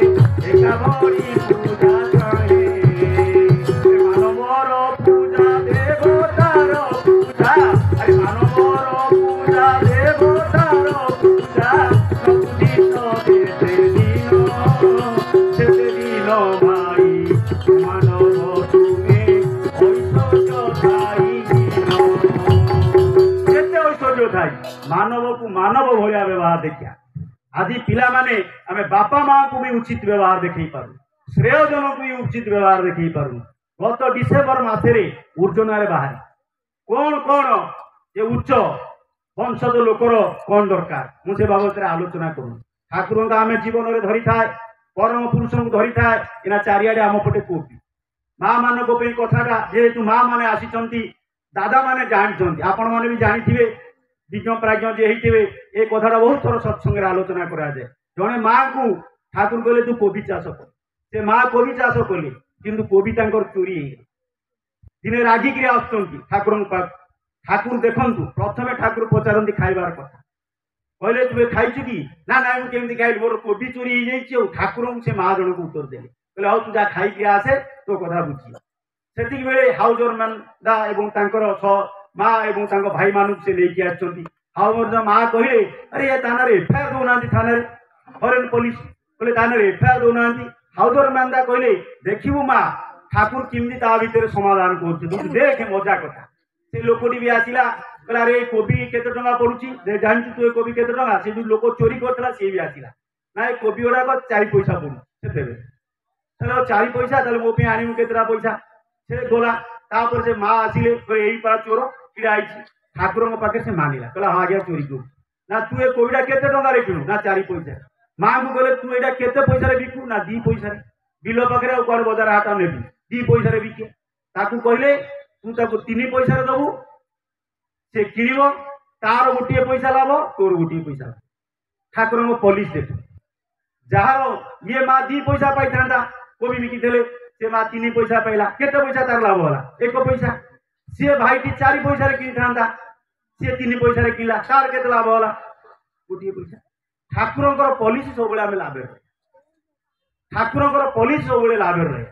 ଏକା ଭଳି ପୂଜା ଚାହେଁ ମାନବର ପୂଜା ଦେବତାର ପୂଜା ଆରେ ମାନବର ପୂଜା ଦେବତାର ପୂଜା ସବୁଦିନ କେତେ ଦିନ ଭାଇ ମାନବ ତୁମେ ଐଶ୍ୱର୍ଯ୍ୟ ଥାଇ କେତେ ଐଶ୍ୱର୍ଯ୍ୟ ଥାଇ ମାନବକୁ ମାନବ ଭଳିଆ ବ୍ୟବହାର ଦେଖିଆ ଆଜି ପିଲାମାନେ ଆମେ ବାପା ମାଙ୍କୁ ବି ଉଚିତ ବ୍ୟବହାର ଦେଖେଇ ପାରୁ ଶ୍ରେୟଜନକୁ ବି ଉଚିତ ବ୍ୟବହାର ଦେଖେଇ ପାରୁ ଗତ ଡିସେମ୍ବର ମାସରେ ଉର୍ଜନାରେ ବାହାରି କଣ କଣ ଯେ ଉଚ୍ଚ ବଂଶଜ ଲୋକର କଣ ଦରକାର ମୁଁ ସେ ବାବଦରେ ଆଲୋଚନା କରୁ ଠାକୁରଙ୍କୁ ଆମେ ଜୀବନରେ ଧରିଥାଏ ପରମ ପୁରୁଷଙ୍କୁ ଧରିଥାଏ ଏନା ଚାରିଆଡେ ଆମ ପଟେ କୋପି ମା ମାନଙ୍କ ପାଇଁ କଥାଟା ଯେହେତୁ ମା ମାନେ ଆସିଛନ୍ତି ଦାଦା ମାନେ ଜାଣିଛନ୍ତି ଆପଣ ମାନେ ବି ଜାଣିଥିବେ ବିଜ୍ଞ ପ୍ରାଜ୍ଞ ଯେ ହେଇଥିବେ ଏ କଥାଟା ବହୁତ ଥର ସତ୍ସଙ୍ଗରେ ଆଲୋଚନା କରାଯାଏ ଜଣେ ମାଙ୍କୁ ଠାକୁର କହିଲେ ତୁ କୋବି ଚାଷ କର ସେ ମା କୋବି ଚାଷ କଲେ କିନ୍ତୁ କୋବି ତାଙ୍କର ଚୋରି ହେଇଗଲା ଦିନେ ରାଗିକିରି ଆସୁଛନ୍ତି ଠାକୁରଙ୍କ ପାଖ ଠାକୁର ଦେଖନ୍ତୁ ପ୍ରଥମେ ଠାକୁର ପଚାରନ୍ତି ଖାଇବାର କଥା କହିଲେ ତୁମେ ଖାଇଛୁ କି ନା ନାଇଁ ମୁଁ କେମିତି ଖାଇଲି ମୋର କୋବି ଚୋରି ହେଇଯାଇଛି ଆଉ ଠାକୁରଙ୍କୁ ସେ ମା ଜଣଙ୍କୁ ଉତ୍ତର ଦେଲେ କହିଲେ ହଉ ତୁ ଯାହା ଖାଇକି ଆସେ ତୋ କଥା ବୁଝି ସେତିକି ବେଳେ ହାଉଜର ମ୍ୟାନ ଦା ଏବଂ ତାଙ୍କର ମା ଏବଂ ତାଙ୍କ ଭାଇମାନଙ୍କୁ ସେ ନେଇକି ଆସିଛନ୍ତି ହାଉଜର ମା କହିଲେ ଆରେ ଏ ଥାନାରେ ଏଫଆଇଆର ଦଉନାହାନ୍ତି ଥାନାରେ ଫରେନ୍ ପୋଲିସ କହିଲେ ଥାନାରେ ଏଫଆଇଆର ଦଉନାହାନ୍ତି ହାଉଜର ମ୍ୟାନ ଦା କହିଲେ ଦେଖିବୁ ମା ଠାକୁର କେମିତି ତା ଭିତରେ ସମାଧାନ କରୁଛନ୍ତି ତୁ ଦେଖେ ମଜା କଥା ସେ ଲୋକଟି ବି ଆସିଲା କହିଲା ଆରେ କୋବି କେତେ ଟଙ୍କା ପଡୁଛି ଜାଣିଛୁ ତୁ ଏ କୋବି କେତେ ଟଙ୍କା ସେ ଯୋଉ ଲୋକ ଚୋରି କରିଥିଲା ସିଏ ବି ଆସିଲା ନା ଏ କୋବି ଗୁଡାକ 4 ପଇସା ପଡୁଛି ସେତେବେଳେ ତାହେଲେ 4 ପଇସା ତାହେଲେ ମୋ ପାଇଁ ଆଣିବୁ କେତେଟା ପଇସା ସେ ଗଲା ତାପରେ ସେ ମା ଆସିଲେ ଏଇ ପାରା ଚୋର ଛିଡା ହେଇଛି ଠାକୁରଙ୍କ ପାଖରେ ସେ ମାନିଲା କହିଲା ହଁ ଆଜ୍ଞା ଚୋରି କରୁ ନା ତୁ ଏ କୋବିଟା କେତେ ଟଙ୍କାରେ କିଣୁ ନା 4 ପଇସା ମାଙ୍କୁ କହିଲେ ତୁ ଏଇଟା କେତେ ପଇସାରେ ବିକୁ ନା 2 ପଇସାରେ ବିଲ ପାଖରେ ଆଉ କୁଆଡେ ବଜାର ହାଟ ନେବି 2 ପଇସାରେ ବିକେ ତାକୁ କହିଲେ ତୁ ତାକୁ 3 ପଇସାରେ ଦବୁ ସେ କିଣିବ ତାର ଗୋଟିଏ ପଇସା ଲାଭ ତୋର ଗୋଟିଏ ପଇସା ଲାଭ ଠାକୁରଙ୍କ ପଲିସ ଦେଖ ଯାହାର ଇଏ ମା 2 ପଇସା ପାଇଥାନ୍ତା କୋବି ବିକିଥିଲେ ସେ ମା 3 ପଇସା ପାଇଲା କେତେ ପଇସା ତାର ଲାଭ ହେଲା 1 ପଇସା ସିଏ ଭାଇଟି 4 ପଇସାରେ କିଣିଥାନ୍ତା ସିଏ 3 ପଇସାରେ କିଣିଲା ତାର କେତେ ଲାଭ ହେଲା ଗୋଟିଏ ପଇସା ଠାକୁରଙ୍କର ପଲିସି ସବୁବେଳେ ଆମେ ଲାଭରେ ରହେ ଠାକୁରଙ୍କର ପଲିସି ସବୁବେଳେ ଲାଭରେ ରହେ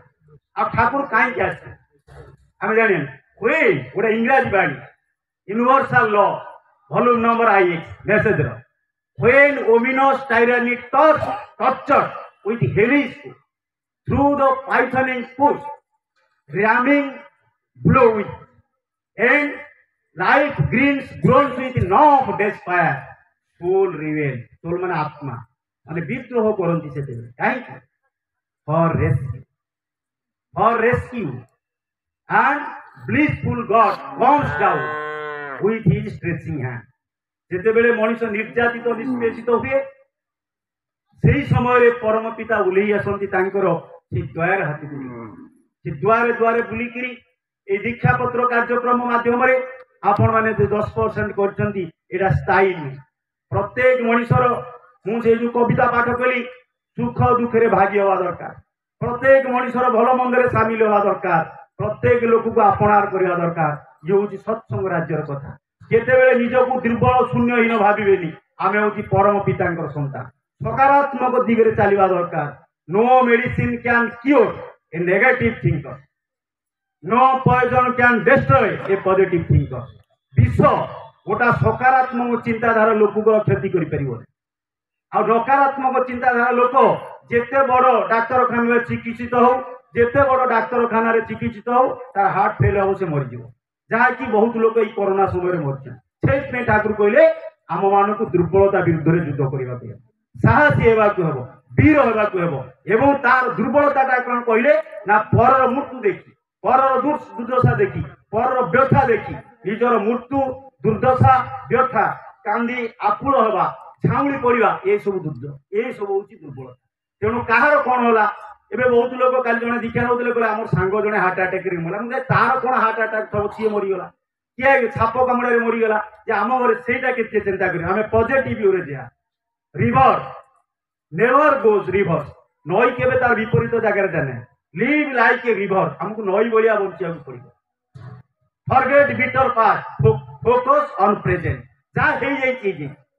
ଆଉ ଠାକୁର କାହିଁକି ଆସିছে ଆମେ ଜାଣିବା ହୁଏ ଗୋଟେ ଇଂରାଜୀ ବାଣୀ universal law volume number IX ମେସେଜର when ominous tyranny tortured with hellish through the pythonian push ramming blow with and life greens groans with enough despair soul rebel soul ମାନେ ଆତ୍ମା ମାନେ ବିଦ୍ରୋହ କରନ୍ତି ସେତେବେଳେ କାହିଁକି for rescue and blissful God comes down with his stretching hand ଯେତେବେଳେ ମଣିଷ ନିର୍ଯାତିତ ନିଷ୍ପେଷିତ ହୁଏ ସେହି ସମୟରେ ପରମ ପିତା ଓହ୍ଲେଇ ଆସନ୍ତି ତାଙ୍କର ସେ ଦ୍ୱାର ହାତକୁ ସେ ଦ୍ୱାରେ ଦ୍ୱାରେ ବୁଲିକିରି এই দীক্ষা পত্র কার্যক্রম মাধ্যমে আপন মানে 10% করছেন এটা স্থায়ী নয় প্রত্যেক মনিষর মু সেই যে কবিতা পাঠ কলি সুখ দুঃখে ভাগি হওয়া দরকার প্রত্যেক মনিষর ভাল মন্দরে সামিল হওয়া দরকার প্রত্যেক লোককে আপনার করা দরকার ইয়ে হচ্ছে সৎসঙ্গ রাজ্যের কথা কেতবে নিজকে দুর্বল শূন্যহীন ভাবিবেনি আমি হচ্ছি পরম পিতাঙ্কর সন্তান সকারাত্মক দিগরে চালিবা দরকার no medicine can cure a negative thinker no poison can destroy a positive thinker विष गोटा सकारात्मक चिंताधारा लोक क्षति कर नकारात्मक चिंताधारा लोक जिते बड़ डाक्तखाना चिकित्सित हो जिते बड़ डाक्तखाना चिकित्सित हो तार हार्ट फेल हम से मरीज जहाँकि बहुत लोग ये कोरोना समय मरछे से ठाकुर कहले आम मान दुर्बलता विरुद्ध युद्ध करने साहसी होगाक हम वीर होगाक हम तार दुर्बलता कौन कहले ना पर मृत्यु देखी पर दुर्दशा देखी पर व्यथा देखी निजर मृत्यु दुर्दशा व्यथा कांदी आकुल हवा छाउली पड़ा ये सब ये सब हूँ दुर्बलता तेणु कहार कौन है एवं बहुत लोग कल जड़े दीक्षा नौते कहले आम सांग जड़े हार्ट आटाक मरला तार कौन हार्ट आटाक थो सी मरीगला किए छाप कामुड़े मरीगला आम घर से चिंता कर आम पॉजिटिव वे जा रिवर नेवर गोज रिवर्स नई के तार विपरीत जगह जाने लिव लाइक ए रिवर आमको नई भाया बचा पड़ो forget bitter past focus on present जहाँ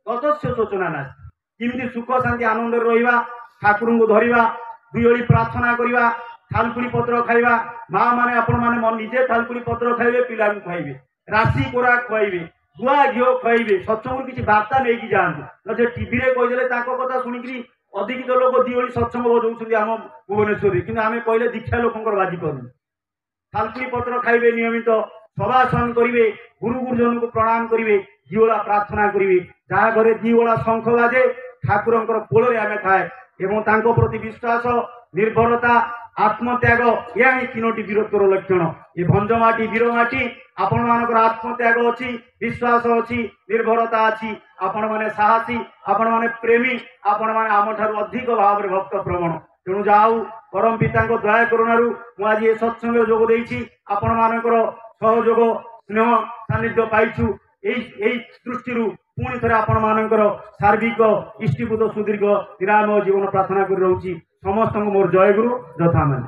ततस्य सूचना ना किमती सुख शांति आनंद रहा ठाकुर को धरवा दुई प्रार्थना करवा थालकुड़ी पत्र खाइबा माँ मैंने आपण मैंने निजे थालकुड़ी पत्र खाइबे पिला खुआइबे राशि कोरा खुआइबे गुआ घी खुआइबे सत्संग किसी बार्ता नहीं जातु न टीवी कहीदे कथा शुणिकी अधिक लोक दिओली सत्संग बजाऊँ आम भुवनेश्वर कि आम कहले दीक्षा लोक बाजी करूँ थालकुड़ी पत्र खाइबे नियमित सभासन करेंगे गुरु गुरुजन को प्रणाम करेंगे दिओला प्रार्थना करेंगे जहाँ घरे दिओला शंख बाजे ठाकुर कोल आम थाए एवं प्रति विश्वास निर्भरता आत्मत्याग या तीनोटी वीरत्वर लक्षण ये भंजमाटी वीरमाटी आपण मानकर आत्मत्याग अच्छी विश्वास अच्छी निर्भरता अच्छी आपण मैंने साहसी आपण मैंने प्रेमी आपण मैंने आम ठार अधिक भाव में भक्त प्रवण तेणु जाऊ परम पिता दया करुणारू मुझे सत्संग जोग देछि आपण मानकर सहयोग स्नेह सानिध्य पाइछु यही दृष्टि पुणी थे आपण मानकर सार्विक इष्टिभूत सुदीर्घ निरामय जीवन प्रार्थना कर रही समस्त मोर जय गुरु जथा मान।